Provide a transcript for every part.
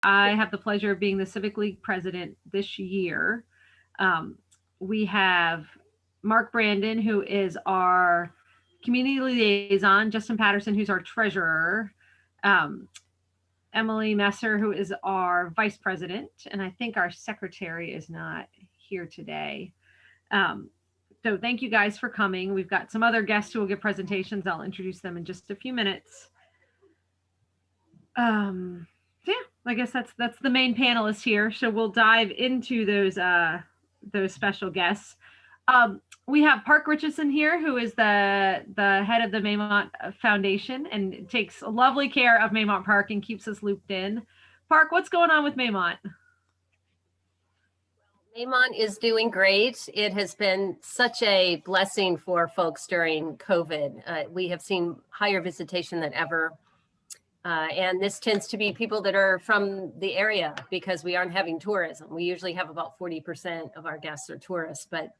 I have the pleasure of being the Civic League president this year. Um, we have Mark Brandon, who is our community liaison, Justin Patterson, who's our treasurer, um, Emily Messer, who is our vice president, and I think our secretary is not here today. Um, so thank you guys for coming. We've got some other guests who will give presentations. I'll introduce them in just a few minutes. So yeah, I guess that's the main panelist here. So we'll dive into those special guests. We have Park Richardson here, who is the head of the Maymont Foundation and takes lovely care of Maymont Park and keeps us looped in. Park, what's going on with Maymont? Maymont is doing great. It has been such a blessing for folks during COVID. We have seen higher visitation than ever. And this tends to be people that are from the area because we aren't having tourism. We usually have about 40% of our guests are tourists, but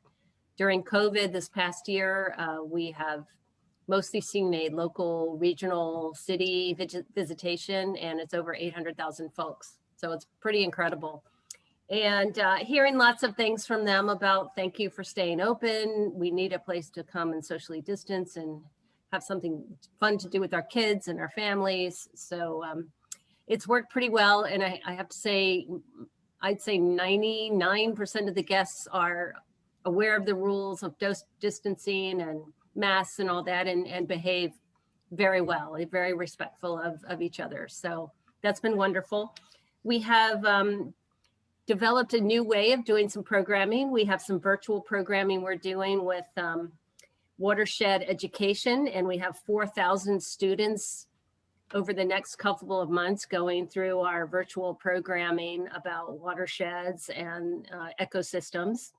during COVID this past year, we have mostly seen a local, regional, city visitation, and it's over 800,000 folks. So it's pretty incredible. And hearing lots of things from them about thank you for staying open. We need a place to come and socially distance and have something fun to do with our kids and our families. So it's worked pretty well. And I have to say, I'd say 99% of the guests are aware of the rules of distancing and masks and all that and behave very well, very respectful of each other. So that's been wonderful. We have developed a new way of doing some programming. We have some virtual programming we're doing with watershed education, and we have 4,000 students over the next couple of months going through our virtual programming about watersheds and ecosystems.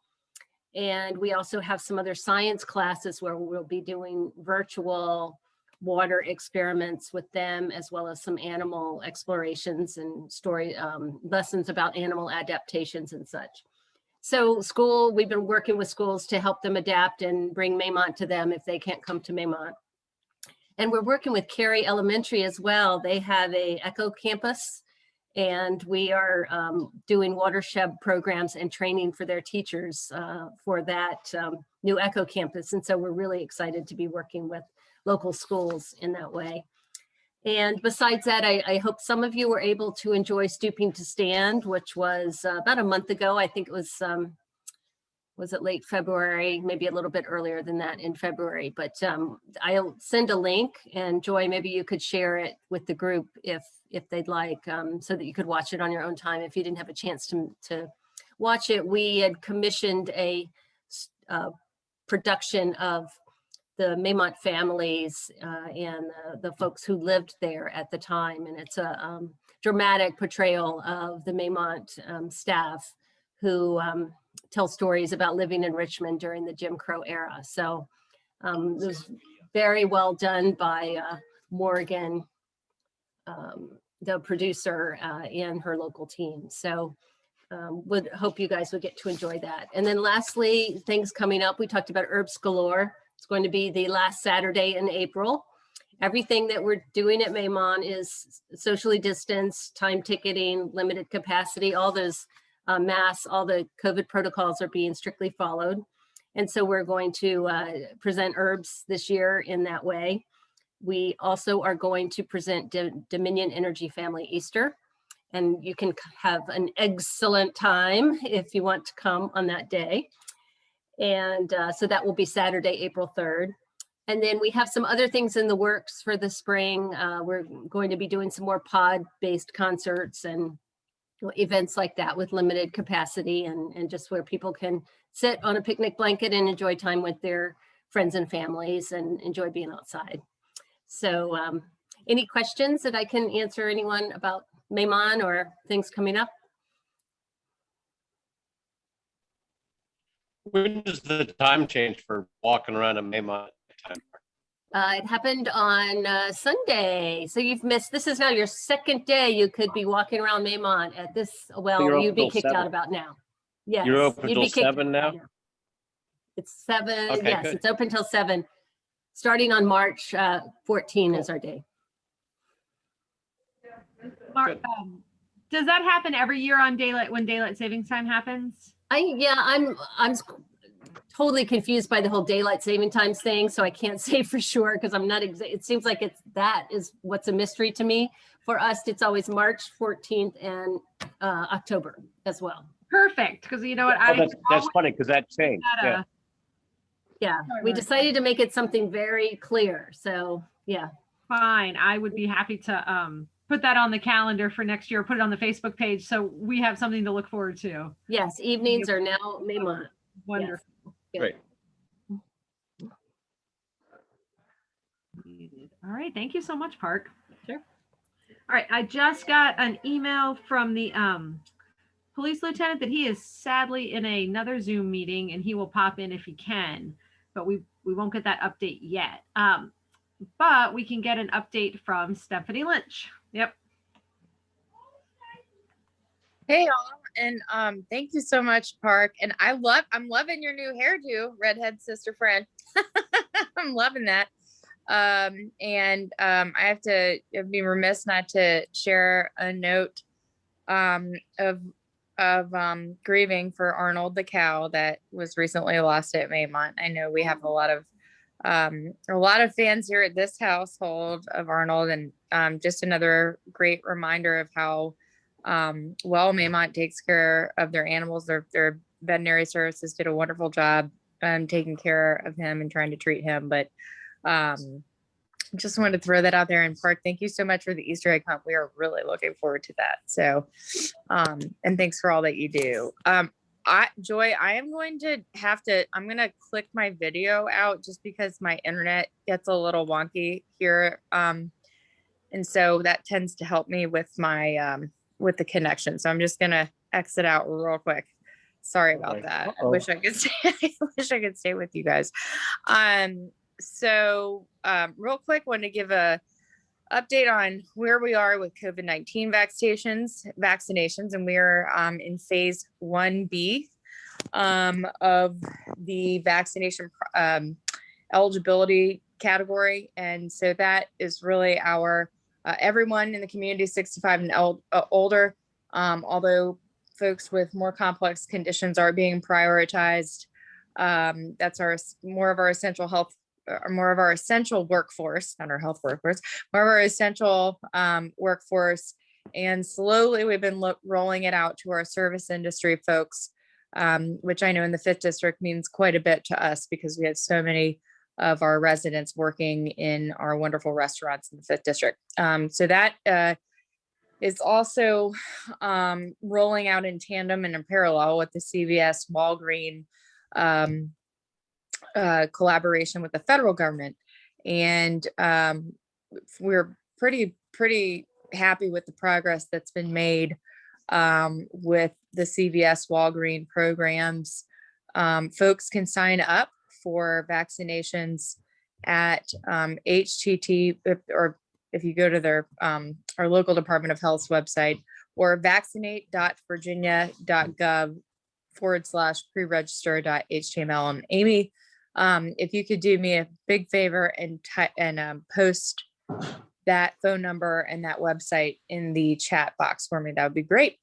And we also have some other science classes where we'll be doing virtual water experiments with them, as well as some animal explorations and story lessons about animal adaptations and such. So we've been working with schools to help them adapt and bring Maymont to them if they can't come to Maymont. And we're working with Cary Elementary as well. They have a eco campus, and we are doing watershed programs and training for their teachers for that new eco campus. And so we're really excited to be working with local schools in that way. And besides that, I hope some of you were able to enjoy Stooping to Stand, which was about a month ago. I think it was it late February, maybe a little bit earlier than that in February, but I'll send a link, and Joy, maybe you could share it with the group if they'd like, so that you could watch it on your own time if you didn't have a chance to watch it. We had commissioned a production of the Maymont families and the folks who lived there at the time. And it's a dramatic portrayal of the Maymont staff who tell stories about living in Richmond during the Jim Crow era. So it was very well done by Morgan, the producer, and her local team. So would hope you guys would get to enjoy that. And then lastly, things coming up, we talked about Herbs Galore. It's going to be the last Saturday in April. Everything that we're doing at Maymont is socially distanced, time ticketing, limited capacity, all those masks, all the COVID protocols are being strictly followed. And so we're going to present herbs this year in that way. We also are going to present Dominion Energy Family Easter, and you can have an excellent time if you want to come on that day. And so that will be Saturday, April 3rd. And then we have some other things in the works for the spring. We're going to be doing some more pod-based concerts and events like that with limited capacity, and just where people can sit on a picnic blanket and enjoy time with their friends and families and enjoy being outside. So any questions that I can answer anyone about Maymont or things coming up? When does the time change for walking around a Maymont time? It happened on Sunday. So you've missed, this is now your second day you could be walking around Maymont at this, well, you'd be kicked out about now. Yes. You're open until 7 now? It's 7, okay, yes, good. It's open till 7. Starting on March 14 cool. is our day. Mark, Does that happen every year on when daylight savings time happens? I'm totally confused by the whole daylight saving times thing, so I can't say for sure because I'm not. It seems like that is what's a mystery to me. For us, it's always March 14th and October as well. Perfect, because you know what, Well, that's funny because that changed. Yeah. Yeah, we decided to make it something very clear. So yeah. Fine, I would be happy to put that on the calendar for next year. Put it on the Facebook page so we have something to look forward to. Yes, evenings are now Maymont. Wonderful. Yes. Great. All right, thank you so much, Park. Sure. All right, I just got an email from the police lieutenant that he is sadly in another Zoom meeting and he will pop in if he can, but we won't get that update yet. But we can get an update from Stephanie Lynch. Yep. Hey all, and thank you so much, Park. And I'm loving your new hairdo, redhead sister friend. I'm loving that. I have to be remiss not to share a note of grieving for Arnold the cow that was recently lost at Maymont. I know we have a lot of fans here at this household of Arnold, and just another great reminder of how well Maymont takes care of their animals. Their veterinary services did a wonderful job taking care of him and trying to treat him. But just wanted to throw that out there. And Park, thank you so much for the Easter egg hunt. We are really looking forward to that. So, and thanks for all that you do. Joy, I'm going to click my video out just because my internet gets a little wonky here. And so that tends to help me with my, with the connection. So I'm just going to exit out real quick. Sorry about that. I wish I could stay with you guys. So real quick, wanted to give a update on where we are with COVID-19 vaccinations, and we're in phase 1B of the vaccination eligibility category. And so that is really our everyone in the community 65 and older, although folks with more complex conditions are being prioritized. That's more of our essential workforce, not our health workforce, more of our essential workforce. And slowly we've been rolling it out to our service industry folks, which I know in the 5th district means quite a bit to us because we have so many of our residents working in our wonderful restaurants in the 5th district. So that is also rolling out in tandem and in parallel with the CVS Walgreen collaboration with the federal government. And we're pretty happy with the progress that's been made with the CVS Walgreen programs. Folks can sign up for vaccinations at HTT, or if you go to their our local Department of Health's website, or vaccinate.virginia.gov/preregister.html. And Amy, if you could do me a big favor and post that phone number and that website in the chat box for me, that would be great.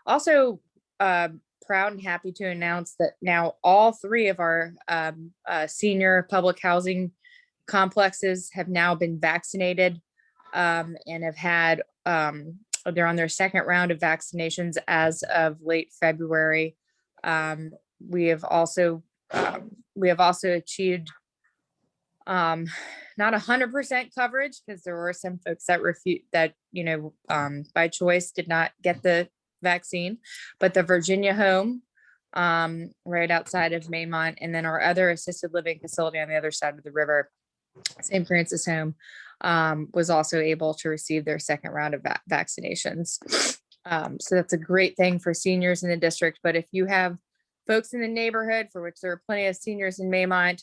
Also, proud and happy to announce that now all 3 of our senior public housing complexes have now been vaccinated and have had, they're on their 2nd round of vaccinations as of late February. We have also achieved not 100% coverage because there were some folks that by choice did not get the vaccine, but the Virginia home right outside of Maymont, and then our other assisted living facility on the other side of the river, St. Francis home, was also able to receive their 2nd round of vaccinations. So that's a great thing for seniors in the district. But if you have folks in the neighborhood, for which there are plenty of seniors in Maymont,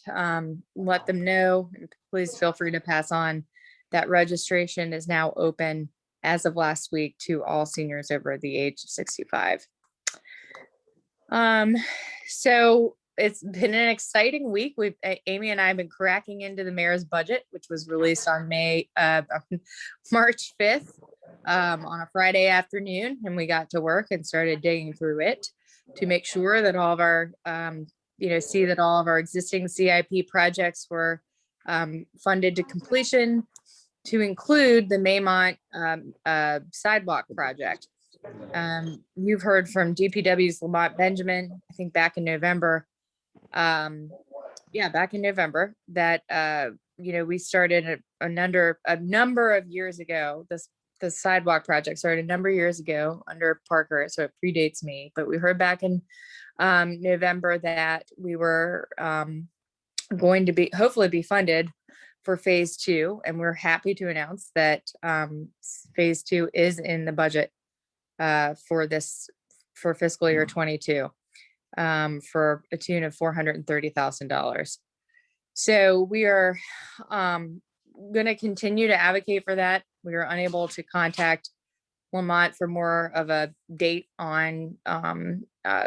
let them know. Please feel free to pass on that registration is now open as of last week to all seniors over the age of 65. So it's been an exciting week. Amy and I have been cracking into the mayor's budget, which was released on March 5th. on a Friday afternoon, and we got to work and started digging through it to make sure that all of our, see that all of our existing CIP projects were funded to completion, to include the Maymont sidewalk project. You've heard from DPW's Lamont Benjamin, I think back in November. Back in November that, we started a number of years ago. The sidewalk project started a number of years ago under Parker, so it predates me. But we heard back in November that we were going to be hopefully be funded for phase 2, and we're happy to announce that phase 2 is in the budget for fiscal year 22 for a tune of $430,000. So we are going to continue to advocate for that. We were unable to contact Lamont for more of a date on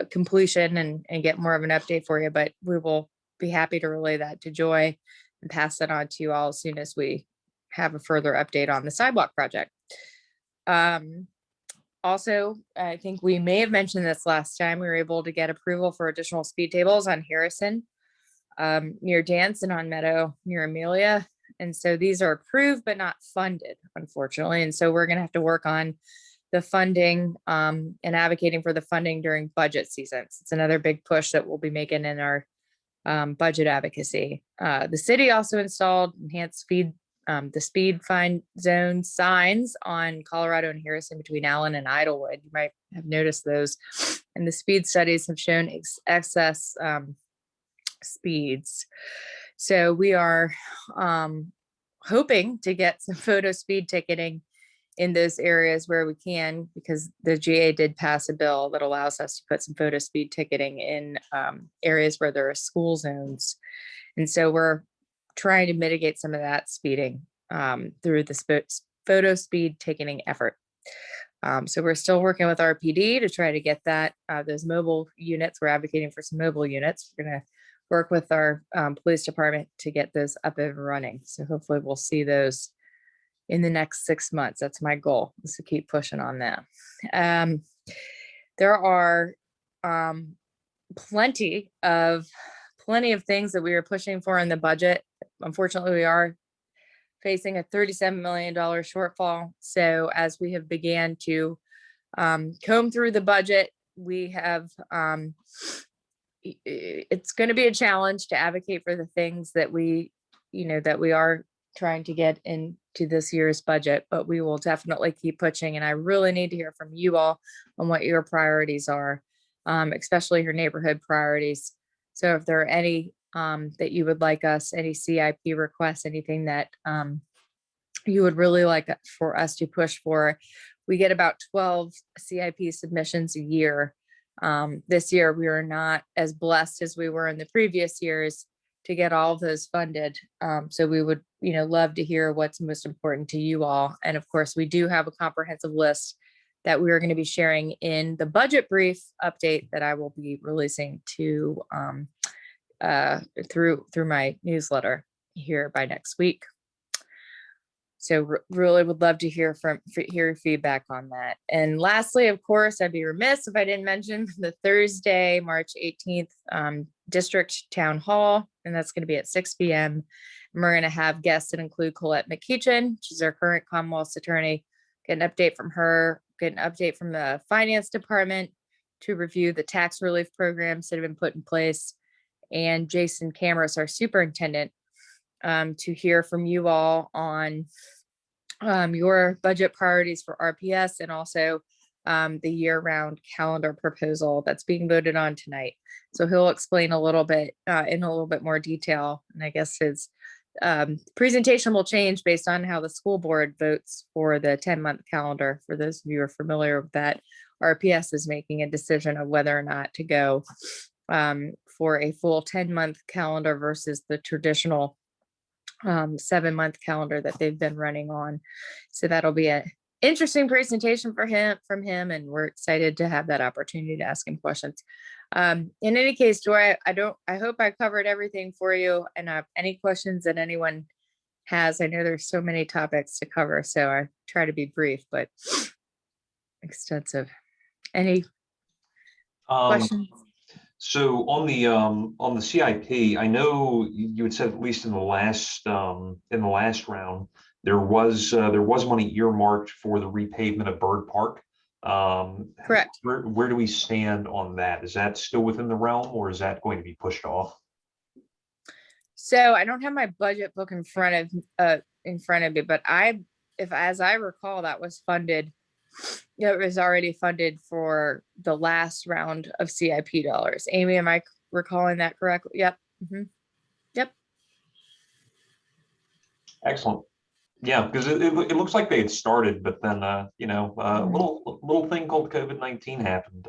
completion and get more of an update for you, but we will be happy to relay that to Joy and pass that on to you all as soon as we have a further update on the sidewalk project. Also, I think we may have mentioned this last time, we were able to get approval for additional speed tables on Harrison, near Dance, and on Meadow near Amelia. And so these are approved, but not funded, unfortunately. And so we're going to have to work on the funding and advocating for the funding during budget seasons. It's another big push that we'll be making in our budget advocacy. The city also installed enhanced the speed fine zone signs on Colorado and Harrison between Allen and Idlewood. You might have noticed those. And the speed studies have shown excess speeds. So we are hoping to get some photo speed ticketing in those areas where we can, because the GA did pass a bill that allows us to put some photo speed ticketing in areas where there are school zones. And so we're trying to mitigate some of that speeding through the photo speed ticketing effort. So we're still working with RPD to try to get that, those mobile units. We're advocating for some mobile units. We're going to work with our police department to get those up and running. So hopefully we'll see those in the next 6 months. That's my goal, is to keep pushing on that. There are plenty of things that we are pushing for in the budget. Unfortunately, we are facing a $37 million shortfall. So as we have began to comb through the budget, we have, it's going to be a challenge to advocate for the things that we are trying to get into this year's budget, but we will definitely keep pushing. And I really need to hear from you all on what your priorities are, especially your neighborhood priorities. So if there are any that you would like us, any CIP requests, anything that you would really like for us to push for, we get about 12 CIP submissions a year. This year, we are not as blessed as we were in the previous years to get all of those funded. So we would, love to hear what's most important to you all. And of course, we do have a comprehensive list that we are going to be sharing in the budget brief update that I will be releasing to through my newsletter here by next week. So really would love to hear your feedback on that. And lastly, of course, I'd be remiss if I didn't mention the Thursday, March 18th district town hall, and that's going to be at 6 p.m. And we're going to have guests that include Colette McKeechin, she's our current Commonwealth's attorney, get an update from her, get an update from the finance department to review the tax relief programs that have been put in place, and Jason Cameras, our superintendent, to hear from you all on your budget priorities for RPS, and also the year-round calendar proposal that's being voted on tonight. So he'll explain a little bit in a little bit more detail. And I guess his presentation will change based on how the school board votes for the 10-month calendar. For those of you who are familiar with that, RPS is making a decision of whether or not to go for a full 10-month calendar versus the traditional 7-month calendar that they've been running on. So that'll be an interesting presentation from him, and we're excited to have that opportunity to ask him questions. In any case, Joy, I hope I covered everything for you, and any questions that anyone has. I know there's so many topics to cover, so I try to be brief, but extensive. Any questions? So on the CIP, I know you had said, at least in the last round, there was money earmarked for the repavement of Bird Park. Correct. Where do we stand on that? Is that still within the realm, or is that going to be pushed off? So I don't have my budget book in front of me, but as I recall, that was funded. It was already funded for the last round of CIP dollars. Amy, am I recalling that correctly? Yep. Yep. Excellent. Yeah, because it looks like they had started, but then a little thing called COVID-19 happened,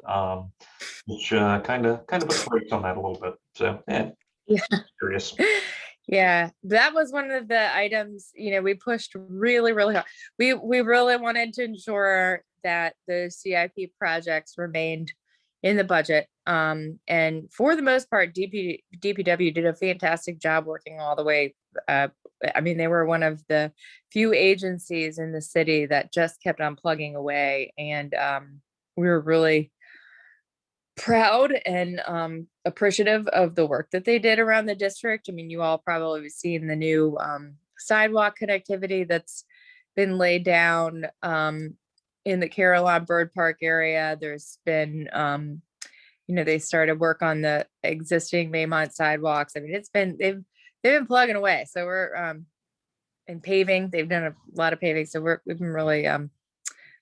which kind of puts brakes on that a little bit. So yeah, curious. Yeah, that was one of the items, we pushed really, really hard. We really wanted to ensure that the CIP projects remained in the budget. And for the most part, DPW did a fantastic job working all the way. They were one of the few agencies in the city that just kept on plugging away. And we were really proud and appreciative of the work that they did around the district. I mean, you all probably have seen the new sidewalk connectivity that's been laid down in the Carillon Bird Park area. There's been, they started work on the existing Maymont sidewalks. I mean, they've been plugging away. So we're and paving. They've done a lot of paving. So we've been really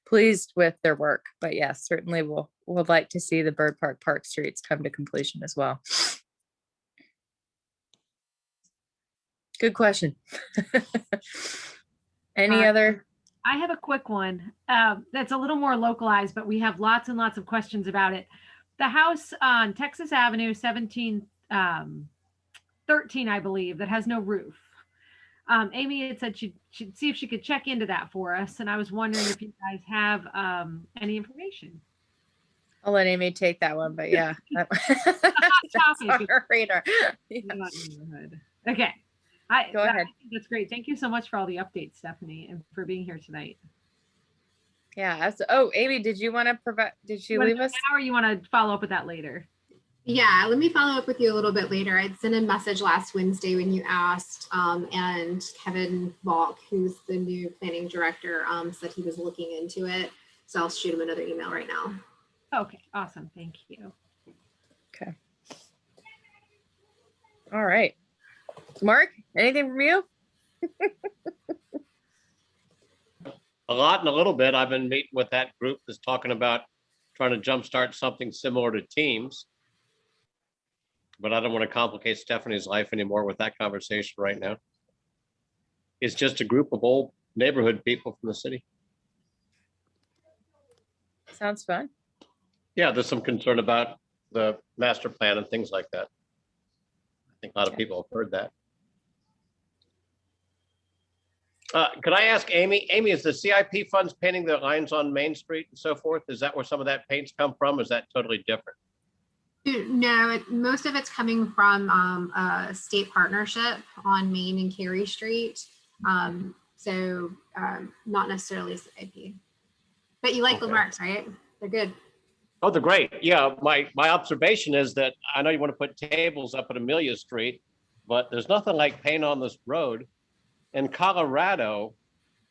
pleased with their work. But yes, certainly would like to see the Bird Park streets come to completion as well. Good question. Any other? I have a quick one that's a little more localized, but we have lots and lots of questions about it. The house on Texas Avenue, 1713, I believe, that has no roof. Amy had said she'd see if she could check into that for us. And I was wondering if you guys have any information. I'll let Amy take that one, but yeah. It's a hot topic. Radar. Yeah. Okay. Go ahead. That's great. Thank you so much for all the updates, Stephanie, and for being here tonight. Yeah. Amy, did you want to provide? Did she leave us? Now, or you want to follow up with that later? Yeah, let me follow up with you a little bit later. I'd sent a message last Wednesday when you asked, and Kevin Balk, who's the new planning director, said he was looking into it. So I'll shoot him another email right now. Okay, awesome. Thank you. Okay. All right. Mark, anything from you? A lot and a little bit. I've been meeting with that group that's talking about trying to jumpstart something similar to Teams. But I don't want to complicate Stephanie's life anymore with that conversation right now. It's just a group of old neighborhood people from the city. Sounds fun. Yeah, there's some concern about the master plan and things like that. I think a lot of people have heard that. Could I ask Amy? Amy, is the CIP funds painting the lines on Main Street and so forth? Is that where some of that paint's come from? Or is that totally different? No, most of it's coming from a state partnership on Main and Cary Street. So not necessarily CIP. But you like the marks, right? They're good. Oh, they're great. Yeah, my observation is that I know you want to put tables up at Amelia Street, but there's nothing like paint on this road. In Colorado,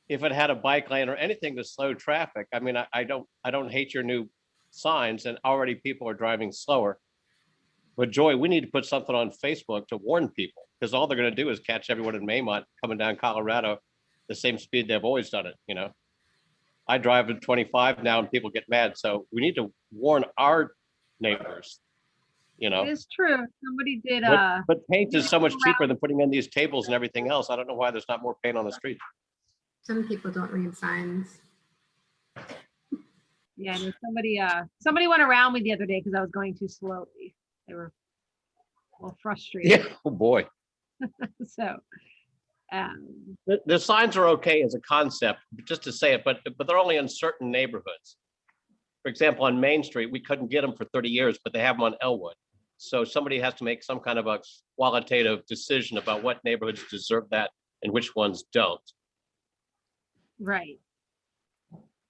if it had a bike lane or anything to slow traffic, I mean, I don't hate your new signs, and already people are driving slower. But Joy, we need to put something on Facebook to warn people, because all they're going to do is catch everyone in Maymont coming down Colorado the same speed they've always done it. You know, I drive at 25 now and people get mad. So we need to warn our neighbors, you know. It is true. Somebody did. But paint is so much cheaper than putting in these tables and everything else. I don't know why there's not more paint on the street. Some people don't read signs. Yeah, and somebody went around me the other day because I was going too slowly. They were a little frustrated. Yeah. Oh boy. So the signs are okay as a concept, just to say it, but they're only in certain neighborhoods. For example, on Main Street, we couldn't get them for 30 years, but they have them on Elwood. So somebody has to make some kind of a qualitative decision about what neighborhoods deserve that and which ones don't. Right.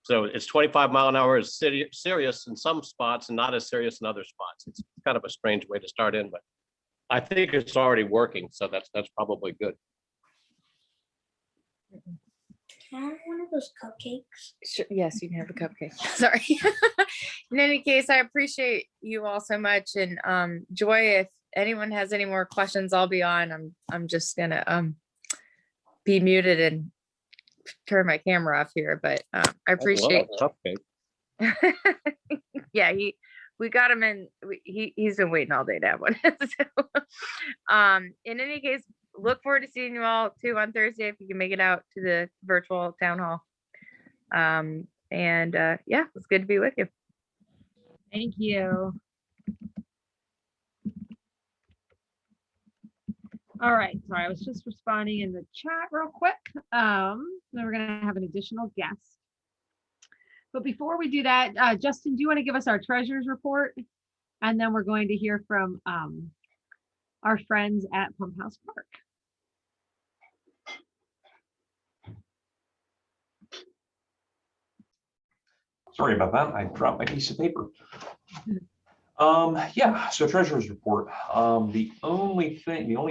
So it's 25-mile-an-hour is serious in some spots and not as serious in other spots. It's kind of a strange way to start in, but I think it's already working. So that's probably good. Can I have one of those cupcakes? Sure, yes, you can have a cupcake. Sorry. In any case, I appreciate you all so much. And Joy, if anyone has any more questions, I'll be on. I'm just gonna be muted and turn my camera off here, but I appreciate. Yeah, we got him in. He's been waiting all day to have one. So, in any case, look forward to seeing you all too on Thursday if you can make it out to the virtual town hall. Yeah, it's good to be with you. Thank you. All right, sorry, I was just responding in the chat real quick. Then we're gonna have an additional guest. But before we do that, Justin, do you want to give us our treasurer's report? And then we're going to hear from our friends at Pump House Park. Sorry about that. I dropped my piece of paper. Yeah, so treasurer's report. The only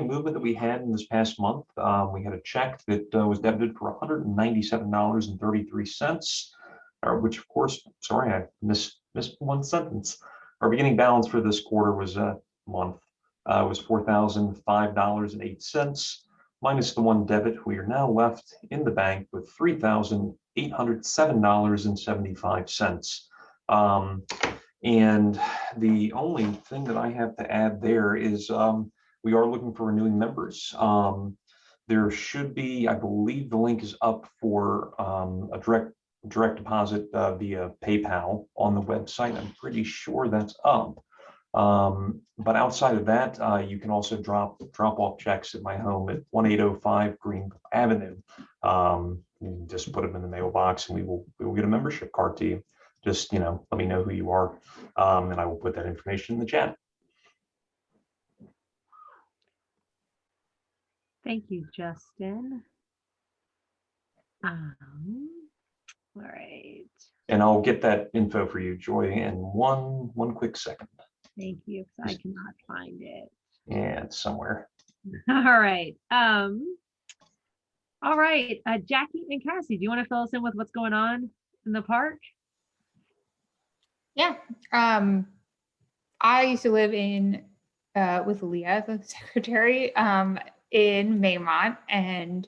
movement that we had in this past month, we had a check that was debited for $197.33, which of course, sorry, I missed one sentence. Our beginning balance for this quarter was was $4,005.08. Minus the one debit, we are now left in the bank with $3,807.75. And the only thing that I have to add there is we are looking for renewing members. There should be, I believe the link is up for a direct deposit via PayPal on the website. I'm pretty sure that's up. But outside of that, you can also drop off checks at my home at 1805 Green Avenue. You just put them in the mailbox and we will get a membership card to you. Just, let me know who you are, and I will put that information in the chat. Thank you, Justin. All right. And I'll get that info for you, Joy, in one quick second. Thank you, because I cannot find it. Yeah, it's somewhere. All right. All right. Jackie and Cassie, do you want to fill us in with what's going on in the park? Yeah. I used to live in with Leah, the secretary, in Maymont, and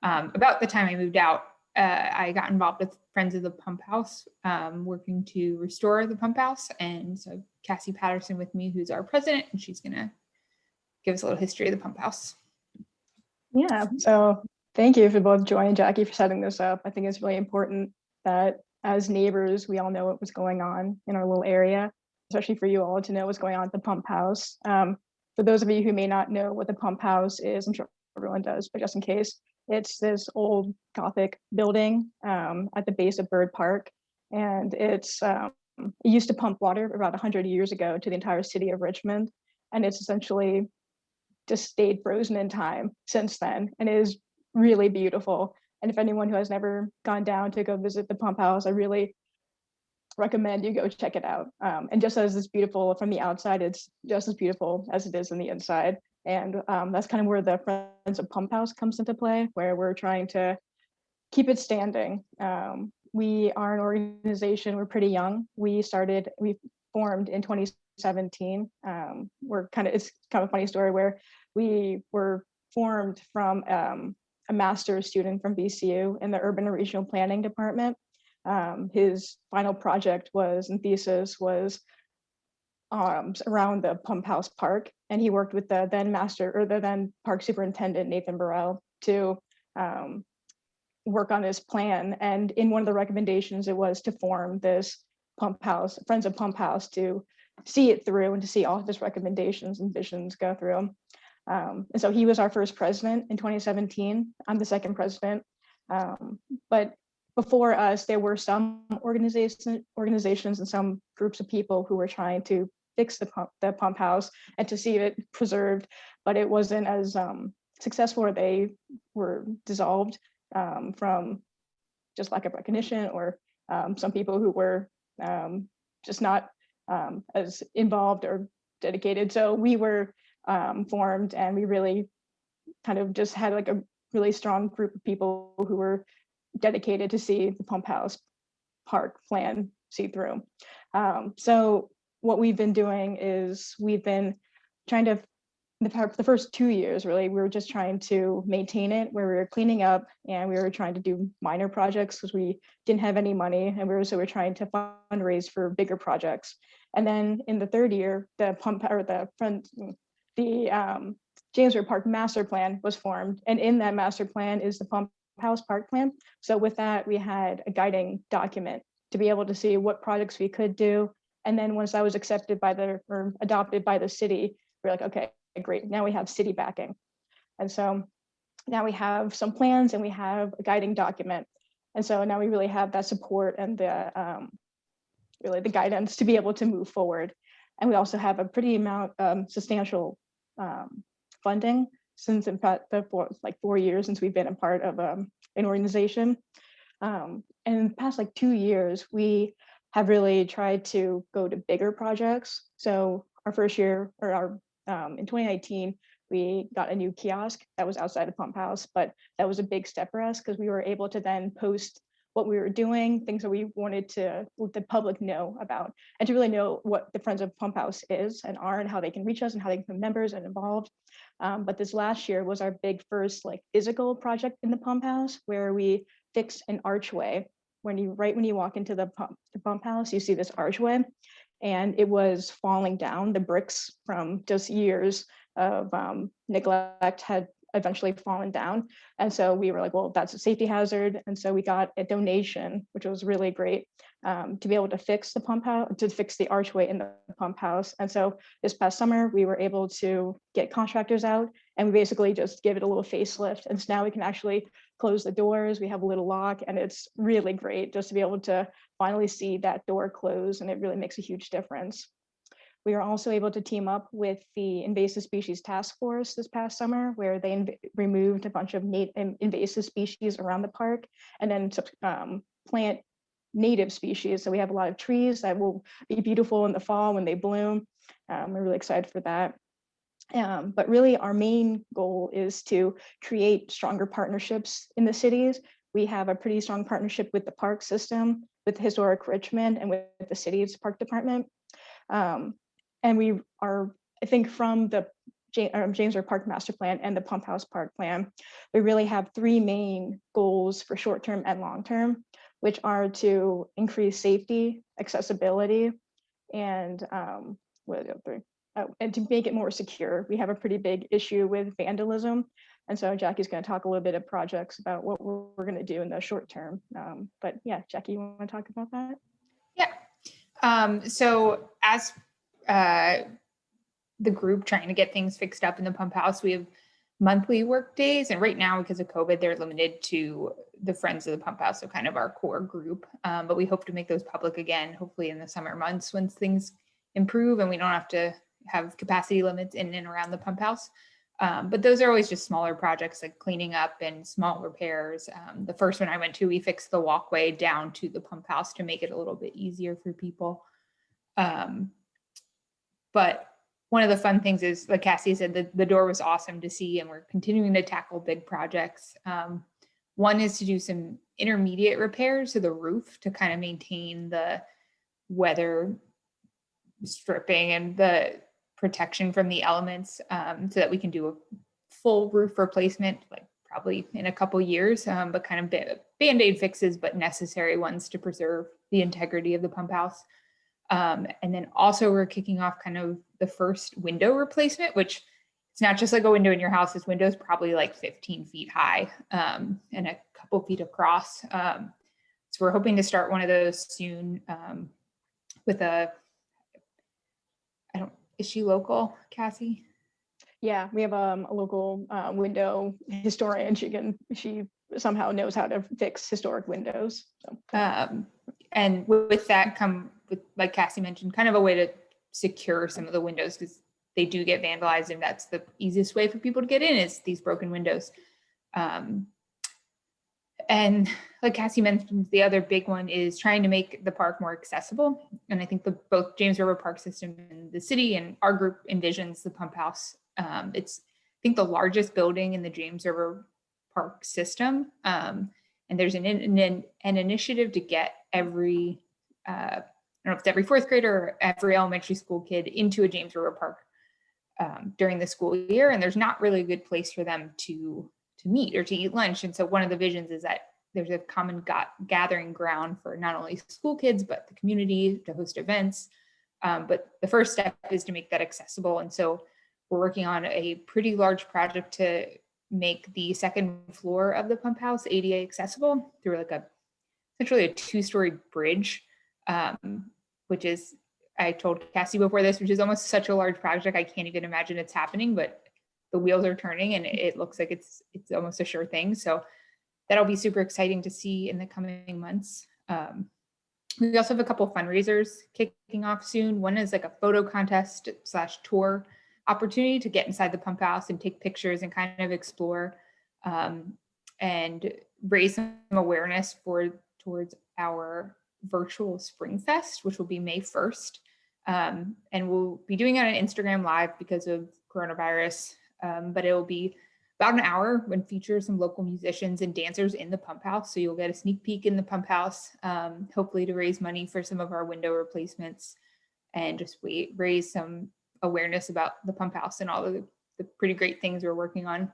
about the time I moved out, I got involved with Friends of the Pump House, working to restore the pump house. And so Cassie Patterson with me, who's our president, and she's gonna give us a little history of the pump house. Yeah, so thank you for both Joy and Jackie for setting this up. I think it's really important that as neighbors, we all know what was going on in our little area, especially for you all to know what's going on at the pump house. For those of you who may not know what the pump house is, I'm sure everyone does, but just in case, it's this old Gothic building at the base of Bird Park. And it used to pump water about 100 years ago to the entire city of Richmond. And it's essentially just stayed frozen in time since then. And it is really beautiful. And if anyone who has never gone down to go visit the pump house, I really recommend you go check it out. And just as it's beautiful from the outside, it's just as beautiful as it is in the inside. And that's kind of where the Friends of Pump House comes into play, where we're trying to keep it standing. We are an organization, we're pretty young. We formed in 2017. It's kind of a funny story where we were formed from a master's student from BCU in the Urban and Regional Planning Department. His final project and thesis was around the Pump House Park, and he worked with the then park superintendent Nathan Burrell to work on his plan. And in one of the recommendations, it was to form this pump house, Friends of Pump House, to see it through and to see all of his recommendations and visions go through. And so he was our first president in 2017. I'm the second president. But before us, there were some organizations and some groups of people who were trying to fix the pump house and to see it preserved, but it wasn't as successful or they were dissolved from just lack of recognition, or some people who were just not as involved or dedicated. So we were formed, and we really kind of just had like a really strong group of people who were dedicated to see the Pump House Park plan see through. So what we've been doing is we've been trying to, the first 2 years, really, we were just trying to maintain it, where we were cleaning up and we were trying to do minor projects because we didn't have any money, and we were trying to fundraise for bigger projects. And then in the third year, the James River Park Master Plan was formed, and in that master plan is the Pump House Park Plan. So with that, we had a guiding document to be able to see what projects we could do. And then once that was accepted by or adopted by the city, we're like, okay, great, now we have city backing. And so now we have some plans and we have a guiding document. And so now we really have that support and the really the guidance to be able to move forward. And we also have a pretty substantial funding since, in fact, the 4 years since we've been a part of an organization. And in the past 2 years, we have really tried to go to bigger projects. So our first year, or in 2019, we got a new kiosk that was outside of Pump House, but that was a big step for us because we were able to then post what we were doing, things that we wanted to let the public know about, and to really know what the Friends of Pump House is and are, and how they can reach us and how they can become members and involved. But this last year was our big first physical project in the Pump House, where we fixed an archway. When you walk into the pump house, you see this archway, and it was falling down. The bricks from just years of neglect had eventually fallen down. And so we were like, well, that's a safety hazard. And so we got a donation, which was really great, to be able to fix the pump house, to fix the archway in the pump house. And so this past summer, we were able to get contractors out, and we basically just give it a little facelift. And so now we can actually close the doors. We have a little lock, and it's really great just to be able to finally see that door close, and it really makes a huge difference. We are also able to team up with the Invasive Species Task Force this past summer, where they removed a bunch of invasive species around the park, and then plant native species. So we have a lot of trees that will be beautiful in the fall when they bloom. We're really excited for that. But really, our main goal is to create stronger partnerships in the cities. We have a pretty strong partnership with the park system, with Historic Richmond, and with the city's park department. And we are, I think, from the James River Park Master Plan and the Pump House Park Plan, we really have three main goals for short-term and long-term, which are to increase safety, accessibility, and what are the other three? And to make it more secure. We have a pretty big issue with vandalism. And so Jackie's going to talk a little bit of projects about what we're going to do in the short term. But yeah, Jackie, you want to talk about that? Yeah. So as the group trying to get things fixed up in the pump house, we have monthly work days. And right now, because of COVID, they're limited to the Friends of the Pump House, so kind of our core group. But we hope to make those public again, hopefully in the summer months when things improve and we don't have to have capacity limits in and around the pump house. But those are always just smaller projects like cleaning up and small repairs. The first one I went to, we fixed the walkway down to the pump house to make it a little bit easier for people. But one of the fun things is, like Cassie said, the door was awesome to see, and we're continuing to tackle big projects. One is to do some intermediate repairs to the roof to kind of maintain the weather stripping and the protection from the elements, so that we can do a full roof replacement, like probably in a couple years, but kind of Band-Aid fixes, but necessary ones to preserve the integrity of the pump house. And then also we're kicking off kind of the first window replacement, which it's not just like a window in your house. This window is probably like 15 feet high and a couple feet across. So we're hoping to start one of those soon with is she local, Cassie? Yeah, we have a local window historian. She somehow knows how to fix historic windows. So. And with that come with, like Cassie mentioned, kind of a way to secure some of the windows, because they do get vandalized, and that's the easiest way for people to get in is these broken windows. And like Cassie mentioned, the other big one is trying to make the park more accessible. And I think both James River Park System and the city and our group envisions the pump house. It's, I think, the largest building in the James River Park System. And there's an initiative to get every, I don't know if it's every fourth grader or every elementary school kid into a James River Park during the school year. And there's not really a good place for them to meet or to eat lunch. And so one of the visions is that there's a common gathering ground for not only school kids, but the community to host events. But the first step is to make that accessible. And so we're working on a pretty large project to make the second floor of the pump house ADA accessible through like essentially a 2-story bridge, which is, I told Cassie before this, which is almost such a large project. I can't even imagine it's happening, but the wheels are turning and it looks like it's almost a sure thing. So that'll be super exciting to see in the coming months. We also have a couple fundraisers kicking off soon. One is like a photo contest / tour opportunity to get inside the pump house and take pictures and kind of explore and raise some awareness towards our virtual Spring Fest, which will be May 1st. And we'll be doing it on Instagram Live because of coronavirus. But it will be about an hour and feature some local musicians and dancers in the pump house. So you'll get a sneak peek in the pump house, hopefully to raise money for some of our window replacements and just raise some awareness about the pump house and all of the pretty great things we're working on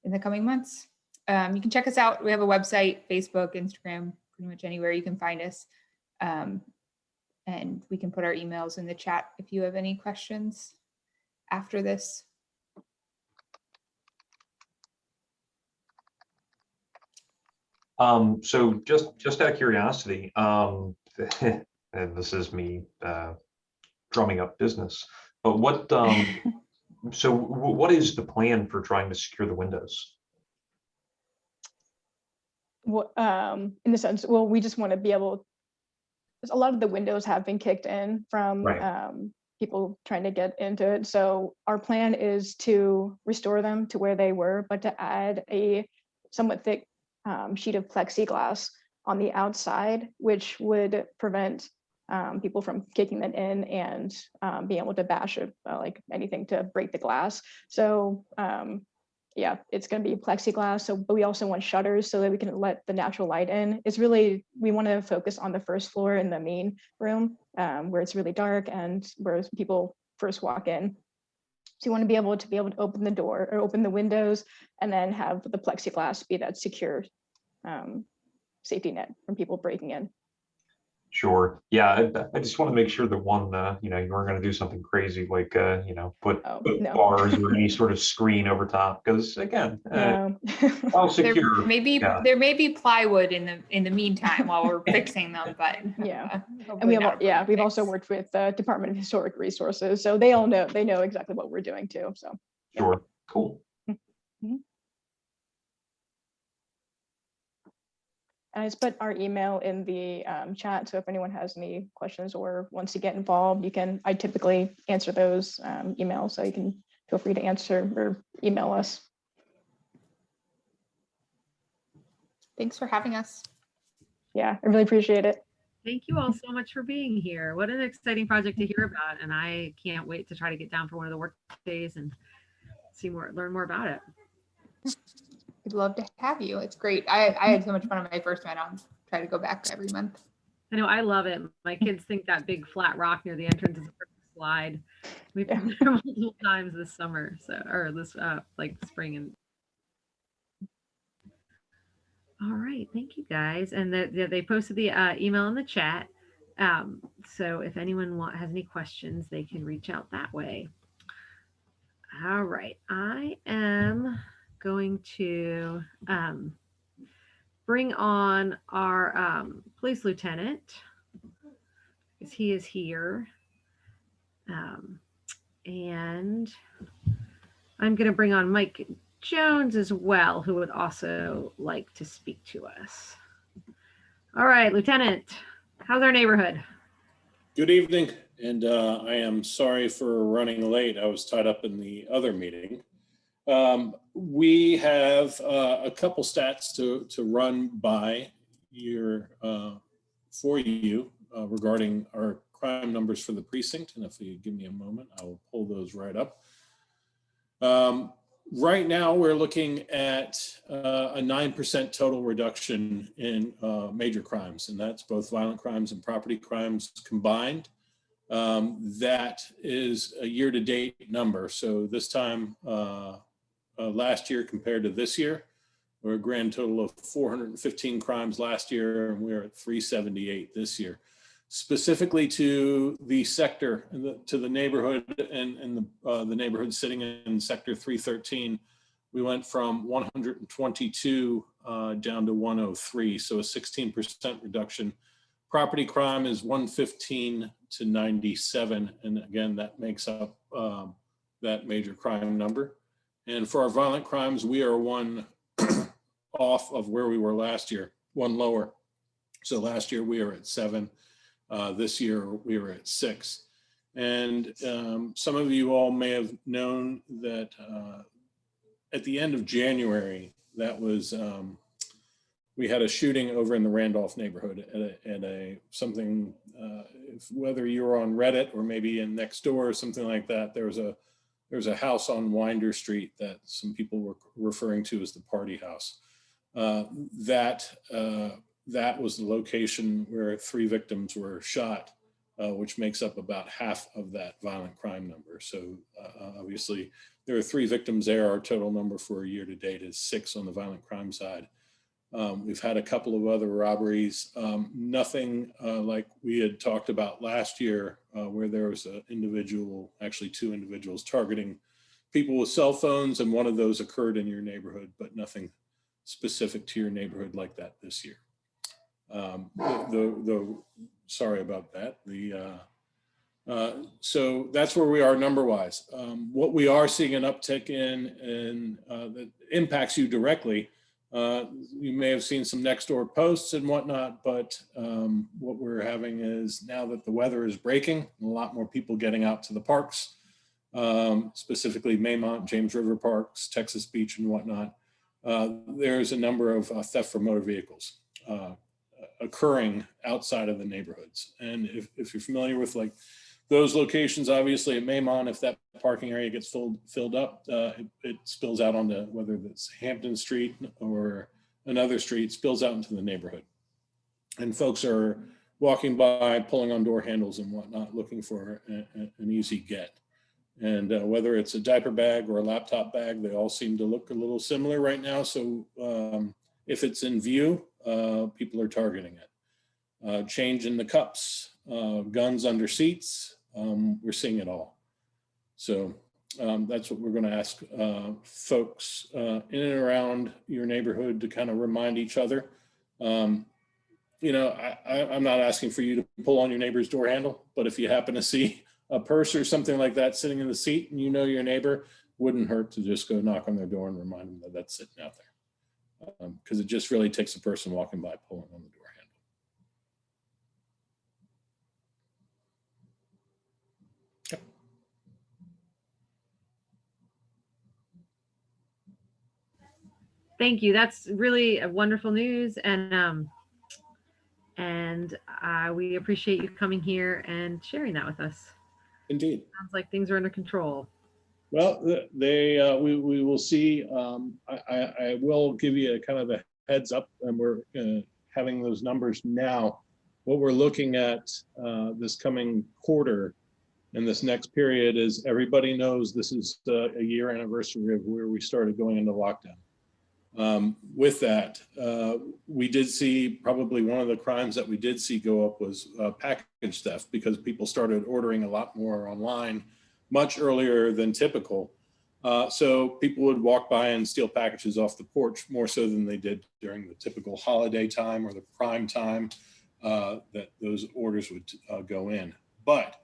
in the coming months. You can check us out. We have a website, Facebook, Instagram, pretty much anywhere you can find us. And we can put our emails in the chat if you have any questions after this. So just out of curiosity, and this is me drumming up business, but what so what is the plan for trying to secure the windows? What in the sense, well, we just want to be able, a lot of the windows have been kicked in from Right. People trying to get into it. So our plan is to restore them to where they were, but to add a somewhat thick sheet of plexiglass on the outside, which would prevent people from kicking them in and being able to bash it, like anything to break the glass. So yeah, it's going to be plexiglass. So, but we also want shutters so that we can let the natural light in. It's really, we want to focus on the first floor in the main room where it's really dark and where people first walk in. So you want to be able to open the door or open the windows and then have the plexiglass be that secure safety net from people breaking in. Sure. Yeah, I just want to make sure that one, you know, you weren't going to do something crazy like, you know, put No. bars or any sort of screen over top. Because again, No. all secure. There may be plywood in the meantime while we're fixing them, but yeah. And we've also worked with the Department of Historic Resources, so they know exactly what we're doing too. So Sure. Cool. Mm-hmm. I just put our email in the chat, so if anyone has any questions or wants to get involved, I typically answer those emails, so you can feel free to answer or email us. Thanks for having us. Yeah, I really appreciate it. Thank you all so much for being here. What an exciting project to hear about, and I can't wait to try to get down for one of the work days and learn more about it. We'd love to have you. It's great. I had so much fun on my first one. I'll try to go back every month. I know, I love it. My kids think that big flat rock near the entrance is a perfect slide. We've been there multiple times this summer, or this like spring. And all right, thank you guys. And they posted the email in the chat. So if anyone has any questions, they can reach out that way. All right, I am going to bring on our police lieutenant because he is here. And I'm going to bring on Mike Jones as well, who would also like to speak to us. All right, Lieutenant, how's our neighborhood? Good evening. And I am sorry for running late. I was tied up in the other meeting. We have a couple stats to run by for you regarding our crime numbers for the precinct. And if you give me a moment, I will pull those right up. Right now, we're looking at a 9% total reduction in major crimes, and that's both violent crimes and property crimes combined. That is a year-to-date number. So this time last year compared to this year, we're a grand total of 415 crimes last year, and we're at 378 this year. Specifically to the sector, to the neighborhood and the neighborhood sitting in sector 313, we went from 122 down to 103, so a 16% reduction. Property crime is 115 to 97, and again, that makes up that major crime number. And for our violent crimes, we are one off of where we were last year, one lower. So last year we were at 7. This year we were at 6. And some of you all may have known that at the end of January, that was, we had a shooting over in the Randolph neighborhood at something, whether you were on Reddit or maybe in Nextdoor or something like that, there was a house on Winder Street that some people were referring to as the party house. That was the location where 3 victims were shot, which makes up about half of that violent crime number. So obviously there are 3 victims there. Our total number for a year to date is 6 on the violent crime side. We've had a couple of other robberies, nothing like we had talked about last year, where there was an individual, actually 2 individuals targeting people with cell phones, and one of those occurred in your neighborhood, but nothing specific to your neighborhood like that this year. Sorry about that. So that's where we are number wise. What we are seeing an uptick in that impacts you directly. You may have seen some Nextdoor posts and whatnot, but what we're having is now that the weather is breaking, a lot more people getting out to the parks, specifically Maymont, James River parks, Texas Beach and whatnot. There's a number of theft from motor vehicles occurring outside of the neighborhoods. And if you're familiar with like those locations, obviously at Maymont, if that parking area gets filled up, it spills out onto, whether it's Hampton Street or another street, spills out into the neighborhood. And folks are walking by, pulling on door handles and whatnot, looking for an easy get. And whether it's a diaper bag or a laptop bag, they all seem to look a little similar right now. So if it's in view, people are targeting it. Change in the cups, guns under seats, we're seeing it all. So that's what we're going to ask folks in and around your neighborhood to kind of remind each other. You know, I'm not asking for you to pull on your neighbor's door handle, but if you happen to see a purse or something like that sitting in the seat and you know your neighbor, wouldn't hurt to just go knock on their door and remind them that that's sitting out there. Because it just really takes a person walking by pulling on the door handle. Okay. Thank you. That's really wonderful news, and we appreciate you coming here and sharing that with us. Indeed. Sounds like things are under control. Well, we will see. I will give you a kind of a heads up, and we're having those numbers now. What we're looking at this coming quarter and this next period is everybody knows this is a year anniversary of where we started going into lockdown. With that, we did see probably one of the crimes that we did see go up was package theft, because people started ordering a lot more online much earlier than typical. So people would walk by and steal packages off the porch more so than they did during the typical holiday time or the prime time that those orders would go in. But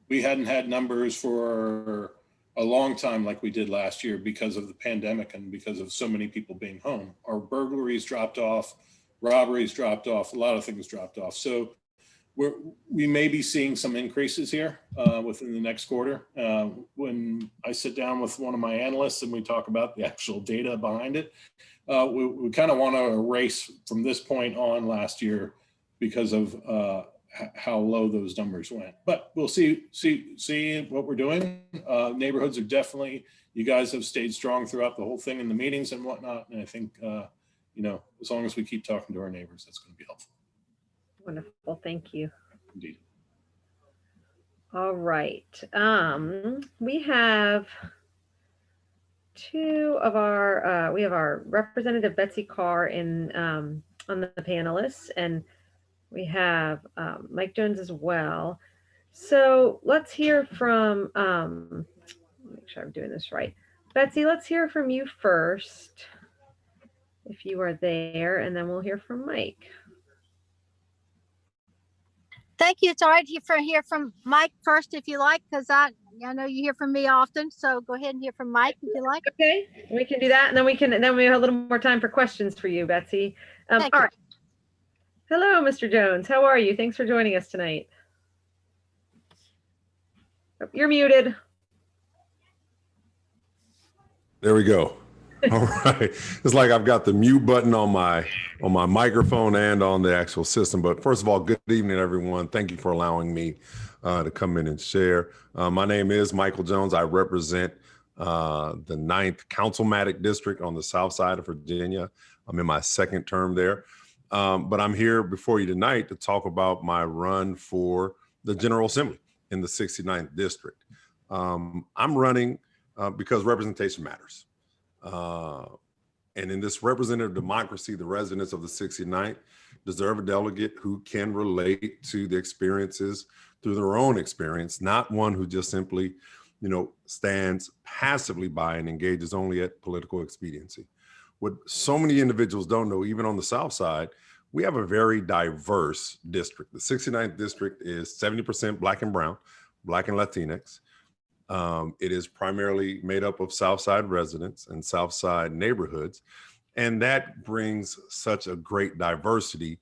we hadn't had numbers for a long time like we did last year because of the pandemic and because of so many people being home. Our burglaries dropped off, robberies dropped off, a lot of things dropped off. So we may be seeing some increases here within the next quarter. When I sit down with one of my analysts and we talk about the actual data behind it, we kind of want to erase from this point on last year because of how low those numbers went. But we'll see what we're doing. Neighborhoods are definitely, you guys have stayed strong throughout the whole thing in the meetings and whatnot. And I think, you know, as long as we keep talking to our neighbors, that's going to be helpful. Wonderful. Thank you. Indeed. All right. We have two of our, we have our Representative Betsy Carr in on the panelists, and we have Mike Jones as well. So let's hear from, make sure I'm doing this right. Betsy, let's hear from you first, if you are there, and then we'll hear from Mike. Thank you. It's all right to hear from Mike first if you like, because I know you hear from me often. So go ahead and hear from Mike if you like. Okay, we can do that, and then we have a little more time for questions for you, Betsy. All right. Hello, Mr. Jones. How are you? Thanks for joining us tonight. You're muted. There we go. All right. It's like I've got the mute button on my microphone and on the actual system. But first of all, good evening, everyone. Thank you for allowing me to come in and share. My name is Michael Jones. I represent the 9th Councilmatic District on the south side of Virginia. I'm in my second term there. But I'm here before you tonight to talk about my run for the General Assembly in the 69th District. I'm running because representation matters. And in this representative democracy, the residents of the 69th deserve a delegate who can relate to the experiences through their own experience, not one who just simply, you know, stands passively by and engages only at political expediency. What so many individuals don't know, even on the South side, we have a very diverse district. The 69th district is 70% Black and brown, Black and Latinx. It is primarily made up of South Side residents and South Side neighborhoods. And that brings such a great diversity,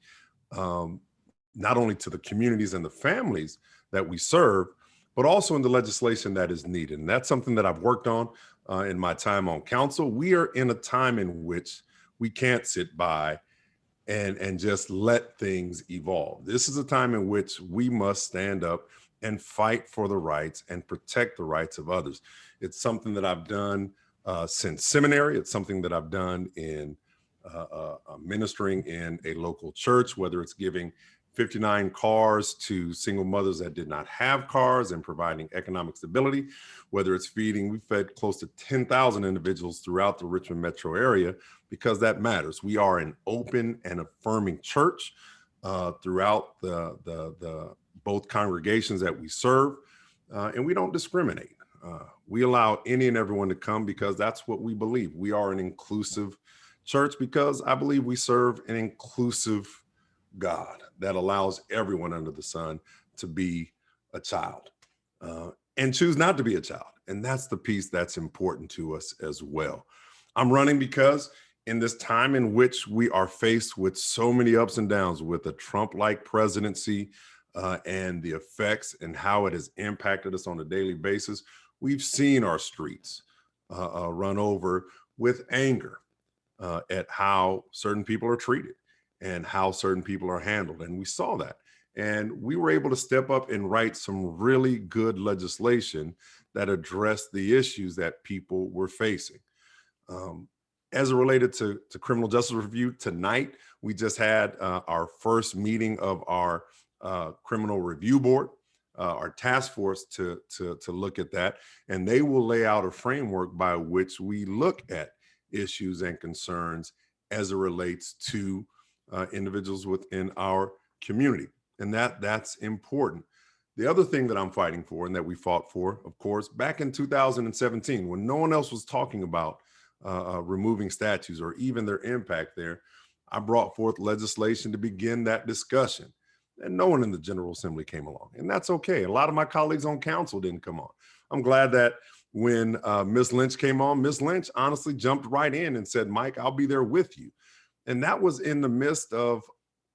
not only to the communities and the families that we serve, but also in the legislation that is needed. And that's something that I've worked on in my time on council. We are in a time in which we can't sit by and just let things evolve. This is a time in which we must stand up and fight for the rights and protect the rights of others. It's something that I've done since seminary. It's something that I've done in ministering in a local church, whether it's giving 59 cars to single mothers that did not have cars and providing economic stability, whether it's feeding, we fed close to 10,000 individuals throughout the Richmond metro area, because that matters. We are an open and affirming church throughout the both congregations that we serve, and we don't discriminate. We allow any and everyone to come because that's what we believe. We are an inclusive church because I believe we serve an inclusive God that allows everyone under the sun to be a child and choose not to be a child. And that's the piece that's important to us as well. I'm running because in this time in which we are faced with so many ups and downs with a Trump-like presidency and the effects and how it has impacted us on a daily basis, we've seen our streets run over with anger at how certain people are treated and how certain people are handled. And we saw that. And we were able to step up and write some really good legislation that addressed the issues that people were facing. As it related to criminal justice review, tonight, we just had our first meeting of our criminal review board, our task force to look at that. And they will lay out a framework by which we look at issues and concerns as it relates to individuals within our community. And that's important. The other thing that I'm fighting for and that we fought for, of course, back in 2017, when no one else was talking about removing statues or even their impact there, I brought forth legislation to begin that discussion. And no one in the General Assembly came along. And that's okay. A lot of my colleagues on council didn't come on. I'm glad that when Ms. Lynch came on, Ms. Lynch honestly jumped right in and said, Mike, I'll be there with you. And that was in the midst of,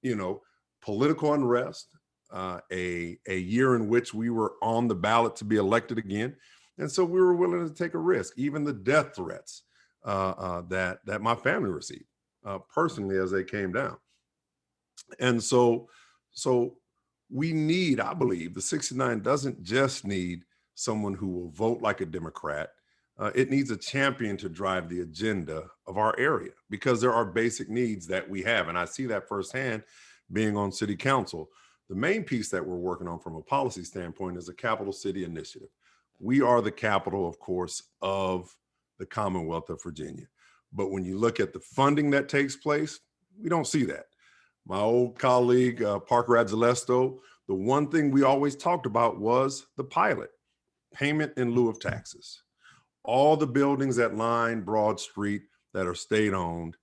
you know, political unrest, a year in which we were on the ballot to be elected again. And so we were willing to take a risk, even the death threats that my family received personally as they came down. And so we need, I believe, the 69 doesn't just need someone who will vote like a Democrat. It needs a champion to drive the agenda of our area, because there are basic needs that we have. And I see that firsthand being on city council. The main piece that we're working on from a policy standpoint is a capital city initiative. We are the capital, of course, of the Commonwealth of Virginia. But when you look at the funding that takes place, we don't see that. My old colleague, Parker Adzalesto, the one thing we always talked about was the pilot, payment in lieu of taxes. All the buildings that line Broad Street that are state-owned,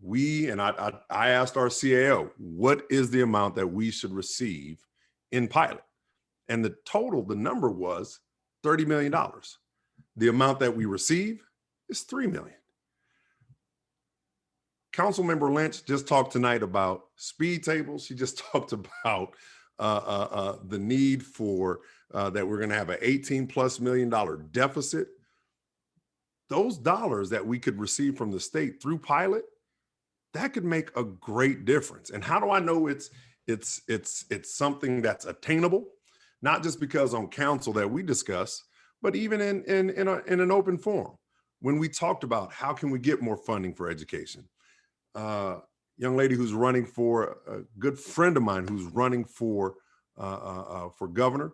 I asked our CAO, what is the amount that we should receive in pilot? And the number was $30 million. The amount that we receive is $3 million. Councilmember Lynch just talked tonight about speed tables. She just talked about the need for that we're going to have an $18+ million deficit. Those dollars that we could receive from the state through pilot, that could make a great difference. And how do I know it's something that's attainable? Not just because on council that we discuss, but even in an open forum, when we talked about how can we get more funding for education. Young lady who's running for, a good friend of mine who's running for governor,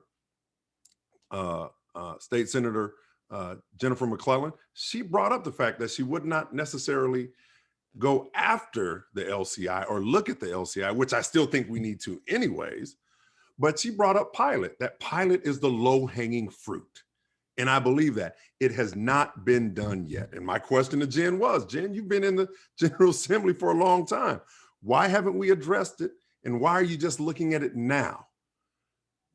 State Senator Jennifer McClellan, she brought up the fact that she would not necessarily go after the LCI or look at the LCI, which I still think we need to anyways, but she brought up pilot. That pilot is the low-hanging fruit. And I believe that it has not been done yet. And my question to Jen was, Jen, you've been in the General Assembly for a long time. Why haven't we addressed it? And why are you just looking at it now?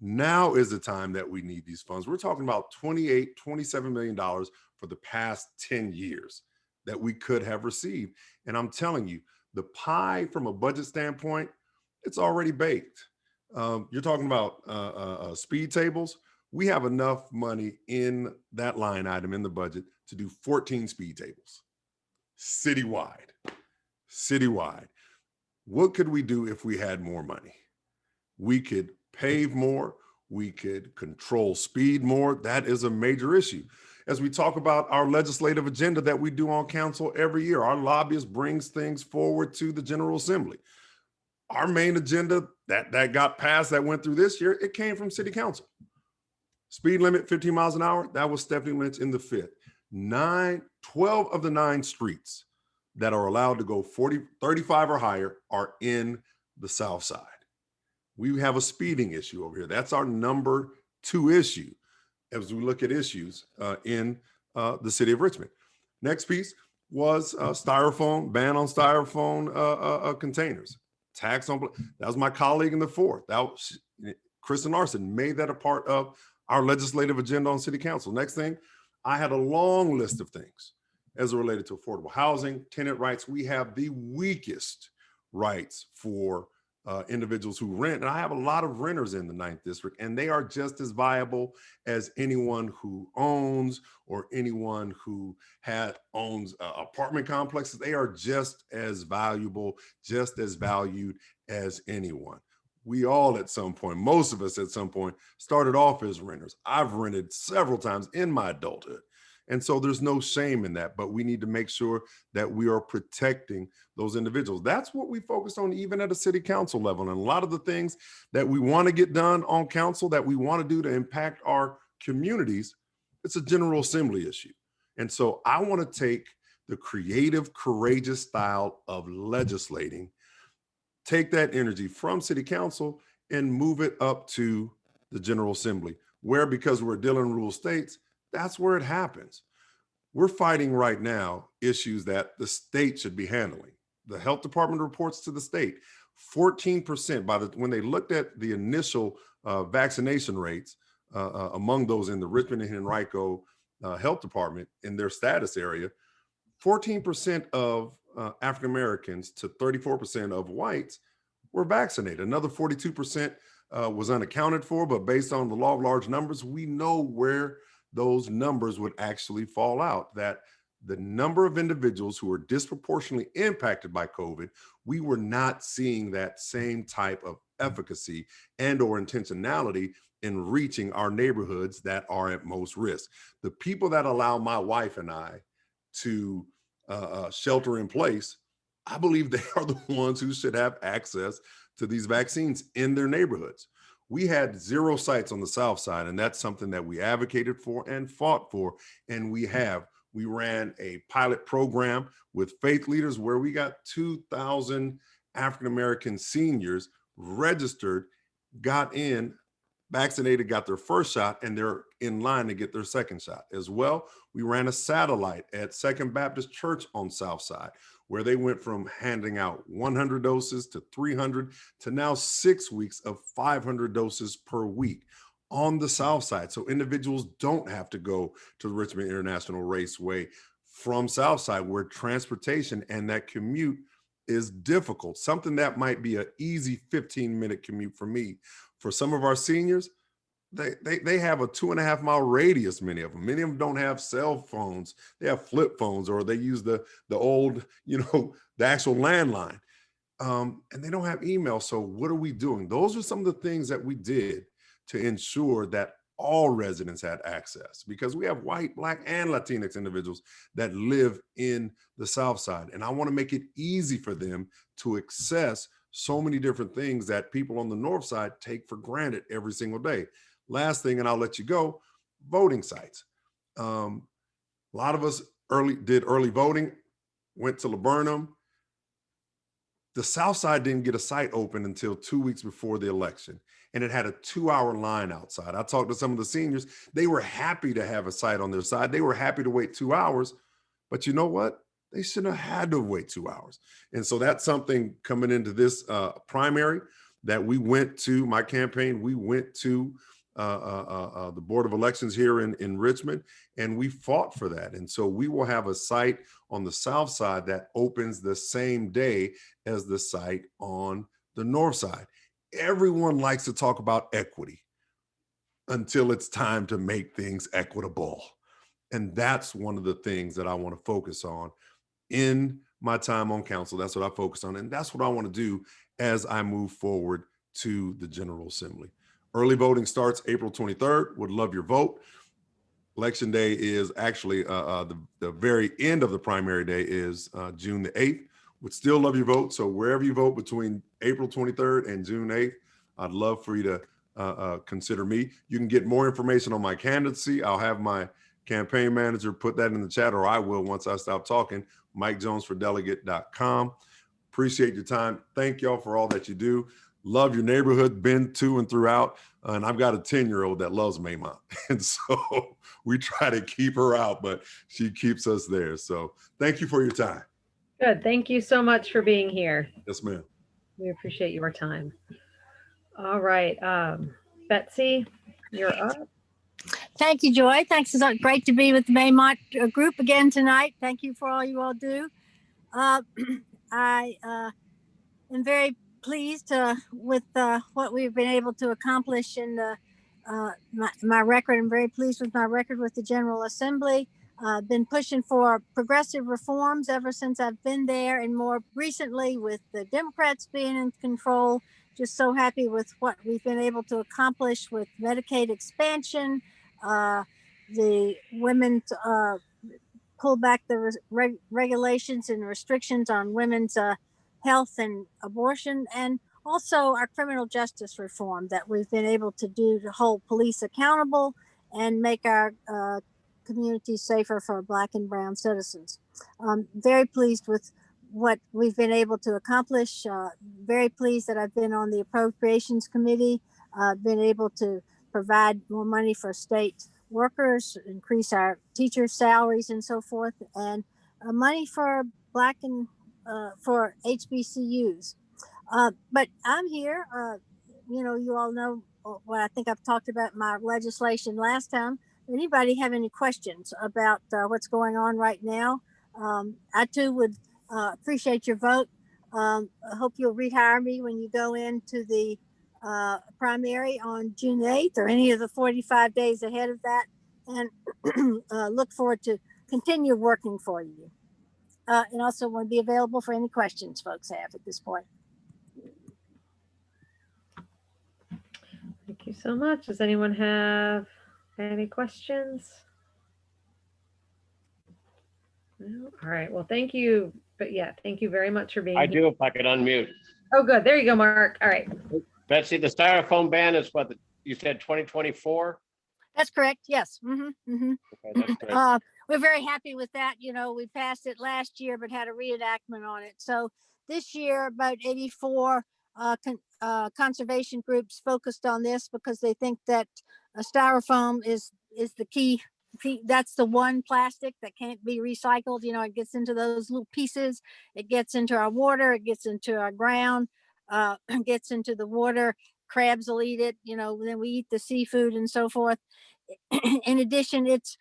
Now is the time that we need these funds. We're talking about $27 million for the past 10 years that we could have received. And I'm telling you, the pie from a budget standpoint, it's already baked. You're talking about speed tables. We have enough money in that line item in the budget to do 14 speed tables citywide. What could we do if we had more money? We could pave more. We could control speed more. That is a major issue. As we talk about our legislative agenda that we do on council every year, our lobbyist brings things forward to the General Assembly. Our main agenda that got passed, that went through this year, it came from City Council. Speed limit 15 miles an hour, that was Stephanie Lynch in the 5th. 12 of the 9 streets that are allowed to go 35 or higher are in the South Side. We have a speeding issue over here. That's our number 2 issue as we look at issues in the city of Richmond. Next piece was styrofoam, ban on styrofoam containers. Tax on, that was my colleague in the 4th. That was Kristen Larson made that a part of our legislative agenda on city council. Next thing, I had a long list of things as it related to affordable housing, tenant rights. We have the weakest rights for individuals who rent. And I have a lot of renters in the 9th district, and they are just as viable as anyone who owns or anyone who owns apartment complexes. They are just as valuable, just as valued as anyone. We all at some point, most of us at some point, started off as renters. I've rented several times in my adulthood. And so there's no shame in that, but we need to make sure that we are protecting those individuals. That's what we focused on even at a city council level. And a lot of the things that we want to get done on council, that we want to do to impact our communities, it's a General Assembly issue. And so I want to take the creative, courageous style of legislating, take that energy from city council and move it up to the General Assembly, where, because we're dealing in rural states, that's where it happens. We're fighting right now issues that the state should be handling. The health department reports to the state, 14% when they looked at the initial vaccination rates among those in the Richmond and Henrico health department in their status area, 14% of African Americans to 34% of whites were vaccinated. Another 42% was unaccounted for, but based on the law of large numbers, we know where those numbers would actually fall out, that the number of individuals who are disproportionately impacted by COVID, we were not seeing that same type of efficacy and or intentionality in reaching our neighborhoods that are at most risk. The people that allow my wife and I to shelter in place, I believe they are the ones who should have access to these vaccines in their neighborhoods. We had 0 sites on the South Side, and that's something that we advocated for and fought for, and we have. We ran a pilot program with faith leaders where we got 2,000 African-American seniors registered, got in, vaccinated, got their first shot, and they're in line to get their second shot. As well, we ran a satellite at Second Baptist Church on South Side, where they went from handing out 100 doses to 300 to now 6 weeks of 500 doses per week on the South Side. So individuals don't have to go to the Richmond International Raceway from South Side, where transportation and that commute is difficult. Something that might be an easy 15-minute commute for me. For some of our seniors, they have a 2.5-mile radius. Many of them don't have cell phones. They have flip phones, or they use the old, the actual landline, and they don't have email. So what are we doing? Those are some of the things that we did to ensure that all residents had access, because we have white, Black, and Latinx individuals that live in the South Side. And I want to make it easy for them to access so many different things that people on the North Side take for granted every single day. Last thing, and I'll let you go, voting sites. A lot of us did early voting, went to Laburnum. The South Side didn't get a site open until 2 weeks before the election, and it had a 2-hour line outside. I talked to some of the seniors. They were happy to have a site on their side. They were happy to wait 2 hours, but you know what? They shouldn't have had to wait 2 hours. And so that's something coming into this primary that we went to, my campaign, we went to the Board of Elections here in Richmond, and we fought for that. And so we will have a site on the South Side that opens the same day as the site on the North Side. Everyone likes to talk about equity until it's time to make things equitable. And that's one of the things that I want to focus on in my time on council. That's what I focus on. And that's what I want to do as I move forward to the General Assembly. Early voting starts April 23rd. Would love your vote. Election day is actually the very end of the primary day is June the 8th. Would still love your vote. So wherever you vote between April 23rd and June 8th, I'd love for you to consider me. You can get more information on my candidacy. I'll have my campaign manager put that in the chat, or I will once I stop talking, MikeJonesForDelegate.com. Appreciate your time. Thank y'all for all that you do. Love your neighborhood, been to and throughout. And I've got a 10-year-old that loves Maymont. And so we try to keep her out, but she keeps us there. So thank you for your time. Good. Thank you so much for being here. Yes, ma'am. We appreciate your time. All right. Betsy, you're up. Thank you, Joy. Thanks. It's great to be with the Maymont group again tonight. Thank you for all you all do. I am very pleased with what we've been able to accomplish in my record. I'm very pleased with my record with the General Assembly. Been pushing for progressive reforms ever since I've been there, and more recently with the Democrats being in control. Just so happy with what we've been able to accomplish with Medicaid expansion, the women pull back the regulations and restrictions on women's health and abortion, and also our criminal justice reform that we've been able to do to hold police accountable and make our communities safer for Black and Brown citizens. Very pleased with what we've been able to accomplish. Very pleased that I've been on the Appropriations Committee, been able to provide more money for state workers, increase our teachers' salaries and so forth, and money for Black and for HBCUs. But I'm here, you all know what I think I've talked about my legislation last time. Anybody have any questions about what's going on right now? I too would appreciate your vote. I hope you'll rehire me when you go into the primary on June 8th or any of the 45 days ahead of that, and look forward to continue working for you. And also want to be available for any questions folks have at this point. Thank you so much. Does anyone have any questions? No? All right. Well, thank you. But yeah, thank you very much for being I here. do if I could unmute. Oh, good. There you go, Mark. All right. Betsy, the styrofoam ban is what you said, 2024? That's correct. Yes. Okay, that's great. We're very happy with that. You know, we passed it last year, but had a reenactment on it. So this year, about 84 conservation groups focused on this because they think that styrofoam is the key. That's the one plastic that can't be recycled. You know, it gets into those little pieces. It gets into our water. It gets into our ground. Gets into the water. Crabs will eat it. You know, then we eat the seafood and so forth. In addition, it's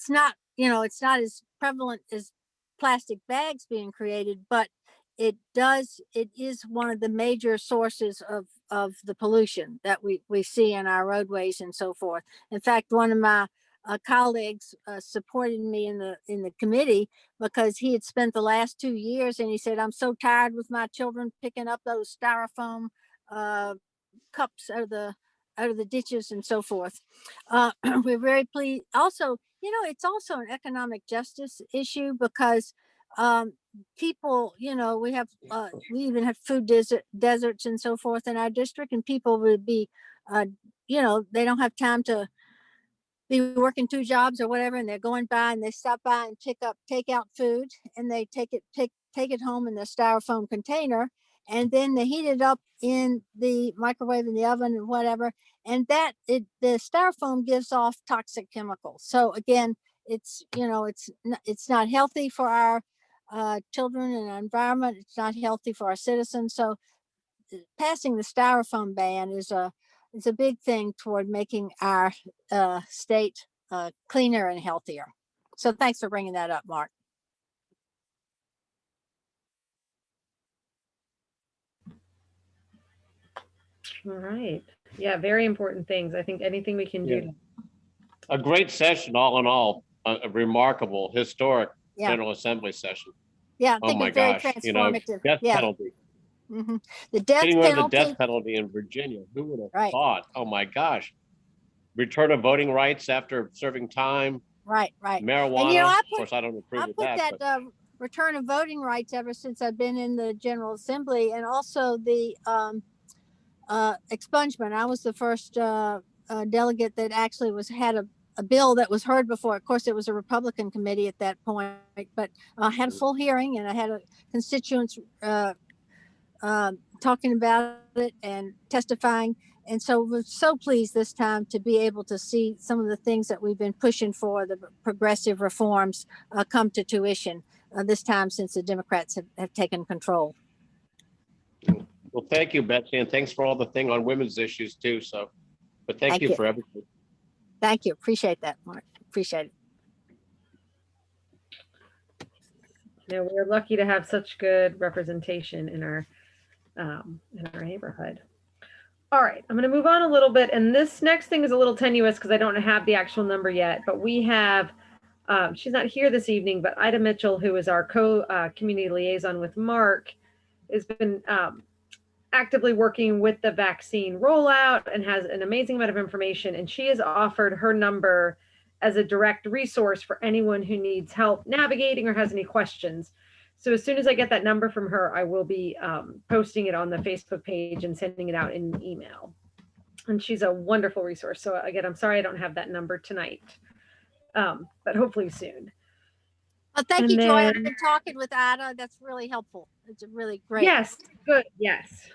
not, you know, it's not as prevalent as plastic bags being created, but it is one of the major sources of the pollution that we see in our roadways and so forth. In fact, one of my colleagues supported me in the committee because he had spent the last 2 years, and he said, I'm so tired with my children picking up those styrofoam cups out of the ditches and so forth. We're very pleased. Also, you know, it's also an economic justice issue because people, you know, we even have food deserts and so forth in our district, and people would be, you know, they don't have time to be working 2 jobs or whatever, and they're going by and they stop by and take out food, and they take it home in the styrofoam container, and then they heat it up in the microwave, in the oven, and whatever, and the styrofoam gives off toxic chemicals. So again, it's, you know, it's not healthy for our children and our environment. It's not healthy for our citizens. So passing the styrofoam ban is a big thing toward making our state cleaner and healthier. So thanks for bringing that up, Mark. All right. Yeah, very important things. I think anything we can do. A great session, all in all, a remarkable, historic General Assembly session. Yeah, I oh think my it's very gosh, you know, transformative. death penalty. Mm-hmm. The death Getting rid of penalty. the death penalty in Virginia. Who would have thought? Oh my gosh. Return of voting rights after serving time. Right. Marijuana. And, you know, of course, I don't approve of that. But return of voting rights ever since I've been in the General Assembly, and also the expungement. I was the first delegate that actually had a bill that was heard before. Of course, it was a Republican committee at that point, but I had a full hearing, and I had a constituents talking about it and testifying. And so we're so pleased this time to be able to see some of the things that we've been pushing for, the progressive reforms, come to tuition this time since the Democrats have taken control. Well, thank you, Betsy, and thanks for all the thing on women's issues too. So, but thank you for everything. Thank you. Appreciate that, Mark. Appreciate it. Yeah, we're lucky to have such good representation in our neighborhood. All right, I'm going to move on a little bit, and this next thing is a little tenuous because I don't have the actual number yet, but we have, she's not here this evening, but Ida Mitchell, who is our community liaison with Mark, has been actively working with the vaccine rollout and has an amazing amount of information, and she has offered her number as a direct resource for anyone who needs help navigating or has any questions. So as soon as I get that number from her, I will be posting it on the Facebook page and sending it out in an email. And she's a wonderful resource. So again, I'm sorry I don't have that number tonight, but hopefully soon. Well, thank you, Joy. I've been talking with Ada. That's really helpful. It's really great. Yes, good. Yes.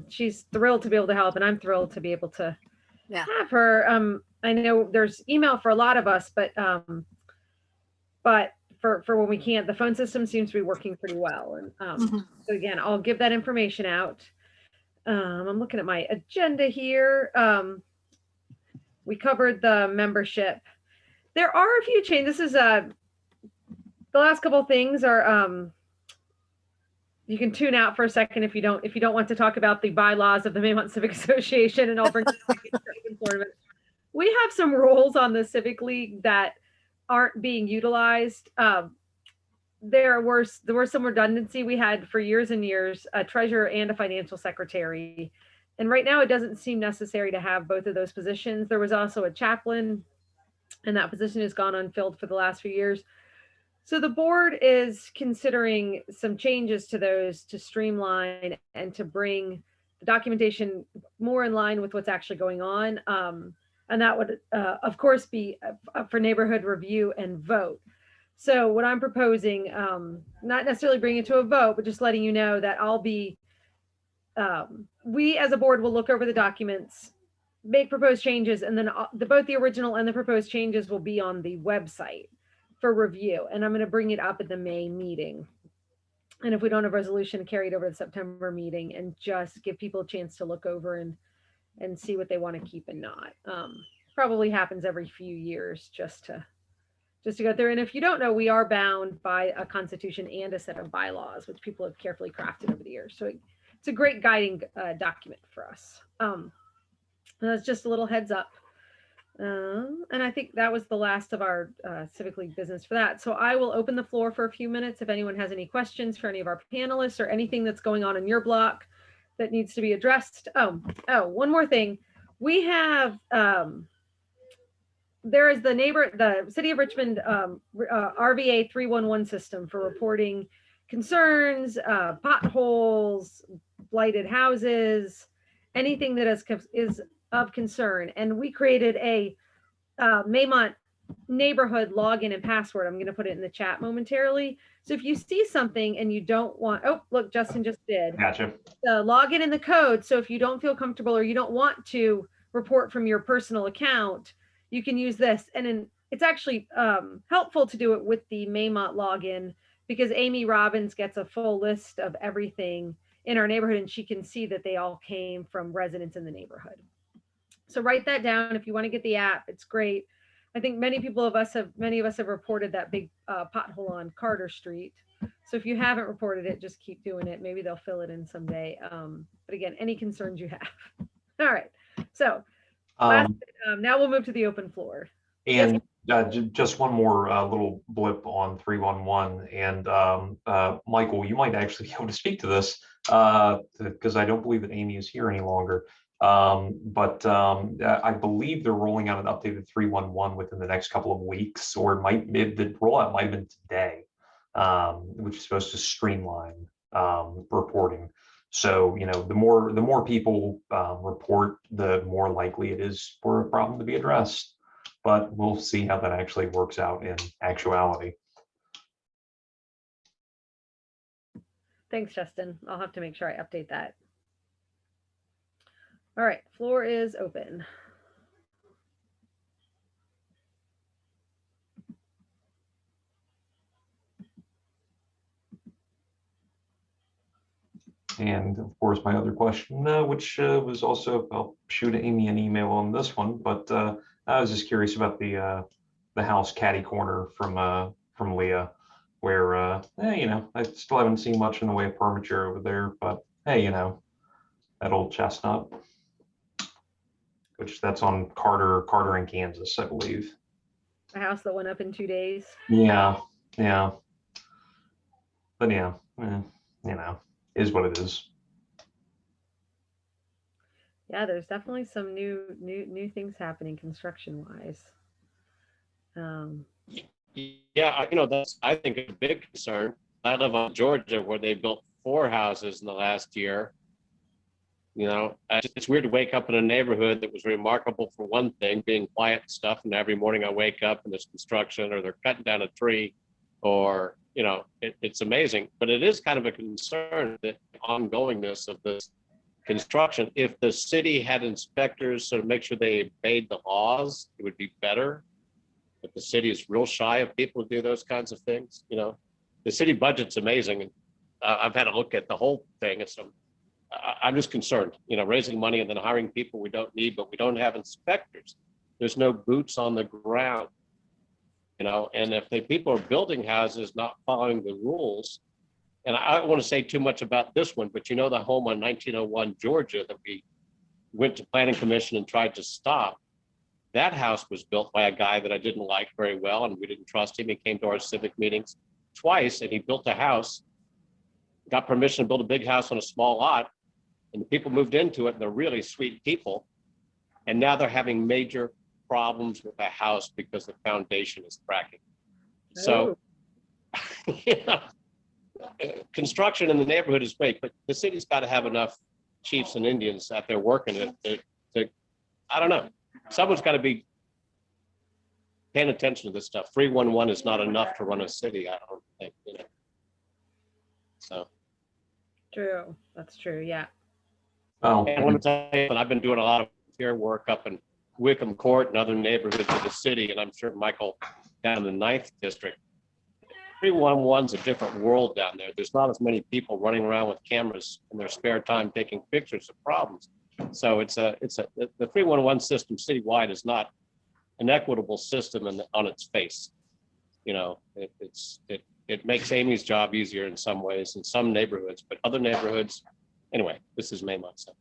She's thrilled to be able to help, and I'm thrilled to be able to have her. I know there's email for a lot of us, but for when we can't, the phone system seems to be working pretty well. And so again, I'll give that information out. I'm looking at my agenda here. We covered the membership. There are a few changes. This is the last couple of things are you can tune out for a second if you don't want to talk about the bylaws of the Maymont Civic Association, and I'll bring it back into open floor. We have some rules on the Civic League that aren't being utilized. There were some redundancy. We had for years and years a treasurer and a financial secretary, and right now it doesn't seem necessary to have both of those positions. There was also a chaplain, and that position has gone unfilled for the last few years. So the board is considering some changes to those to streamline and to bring the documentation more in line with what's actually going on. And that would, of course, be up for neighborhood review and vote. So what I'm proposing, not necessarily bringing it to a vote, but just letting you know that I'll be, we as a board will look over the documents, make proposed changes, and then both the original and the proposed changes will be on the website for review. And I'm going to bring it up at the May meeting. And if we don't have resolution, carry it over to the September meeting and just give people a chance to look over and see what they want to keep and not. Probably happens every few years just to go through. And if you don't know, we are bound by a constitution and a set of bylaws, which people have carefully crafted over the years. So it's a great guiding document for us. That's just a little heads up. And I think that was the last of our Civic League business for that. So I will open the floor for a few minutes if anyone has any questions for any of our panelists or anything that's going on in your block that needs to be addressed. Oh, one more thing. We have, there is the City of Richmond RVA 311 system for reporting concerns, potholes, blighted houses, anything that is of concern. And we created a Maymont neighborhood login and password. I'm going to put it in the chat momentarily. So if you see something and you don't want, oh, look, Justin just did. Gotcha. Log it in the code. So if you don't feel comfortable or you don't want to report from your personal account, you can use this. And then it's actually helpful to do it with the Maymont login because Amy Robbins gets a full list of everything in our neighborhood and she can see that they all came from residents in the neighborhood. So write that down if you want to get the app. It's great. I think many of us have reported that big pothole on Carter Street. So if you haven't reported it, just keep doing it. Maybe they'll fill it in someday. But again, any concerns you have. All right. So now we'll move to the open floor. And just one more little blip on 311. And Michael, you might actually be able to speak to this because I don't believe that Amy is here any longer. But I believe they're rolling out an updated 311 within the next couple of weeks, or the rollout might have been today, which is supposed to streamline reporting. So, you know, the more people report, the more likely it is for a problem to be addressed. But we'll see how that actually works out in actuality. Thanks, Justin. I'll have to make sure I update that. All right, floor is open. And of course, my other question, which was also, I'll shoot Amy an email on this one, but I was just curious about the house caddy corner from Leah, where you know, I still haven't seen much in the way of furniture over there, but hey, you know, that old chestnut, which that's on Carter in Kansas, I believe. The house that went up in 2 days. Yeah. But yeah, you know, is what it is. Yeah, there's definitely some new things happening construction wise. Yeah, you know, that's, I think, a big concern. I live on Georgia where they built 4 houses in the last year. You know, it's weird to wake up in a neighborhood that was remarkable for one thing, being quiet and stuff, and every morning I wake up and there's construction or they're cutting down a tree, or, you know, it's amazing. But it is kind of a concern, the ongoingness of this construction. If the city had inspectors sort of make sure they obeyed the laws, it would be better. But the city is real shy of people who do those kinds of things. You know, the city budget's amazing, and I've had a look at the whole thing. And so I'm just concerned, you know, raising money and then hiring people we don't need, but we don't have inspectors. There's no boots on the ground, you know, and if the people are building houses not following the rules, And I don't want to say too much about this one, but you know, the home on 1901 Georgia that we went to planning commission and tried to stop, that house was built by a guy that I didn't like very well, and we didn't trust him. He came to our civic meetings twice, and he built a house, got permission to build a big house on a small lot, and the people moved into it, and they're really sweet people. And now they're having major problems with the house because the foundation is cracking. So, you know, construction in the neighborhood is great, but the city's got to have enough chiefs and Indians out there working it to I don't know. Someone's got to be paying attention to this stuff. 311 is not enough to run a city, I don't think, you know. So. True. That's true. Yeah. Oh, And let me tell you, and I've been doing a lot of fair work up in Wickham Court and other neighborhoods of the city, and I'm sure Michael down in the 9th district. 311's a different world down there. There's not as many people running around with cameras in their spare time taking pictures of problems. So the 311 system citywide is not an equitable system on its face. You know, it makes Amy's job easier in some ways in some neighborhoods, but other neighborhoods, anyway, this is Maymont. So.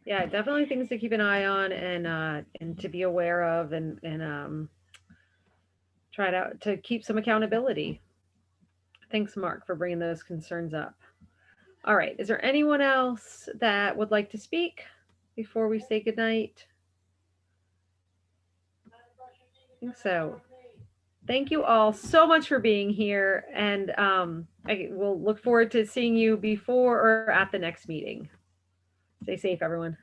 Yeah, definitely things to keep an eye on and to be aware of and try to keep some accountability. Thanks, Mark, for bringing those concerns up. All right, is there anyone else that would like to speak before we say goodnight? I think so. Thank you all so much for being here, and I will look forward to seeing you before or at the next meeting. Stay safe, everyone.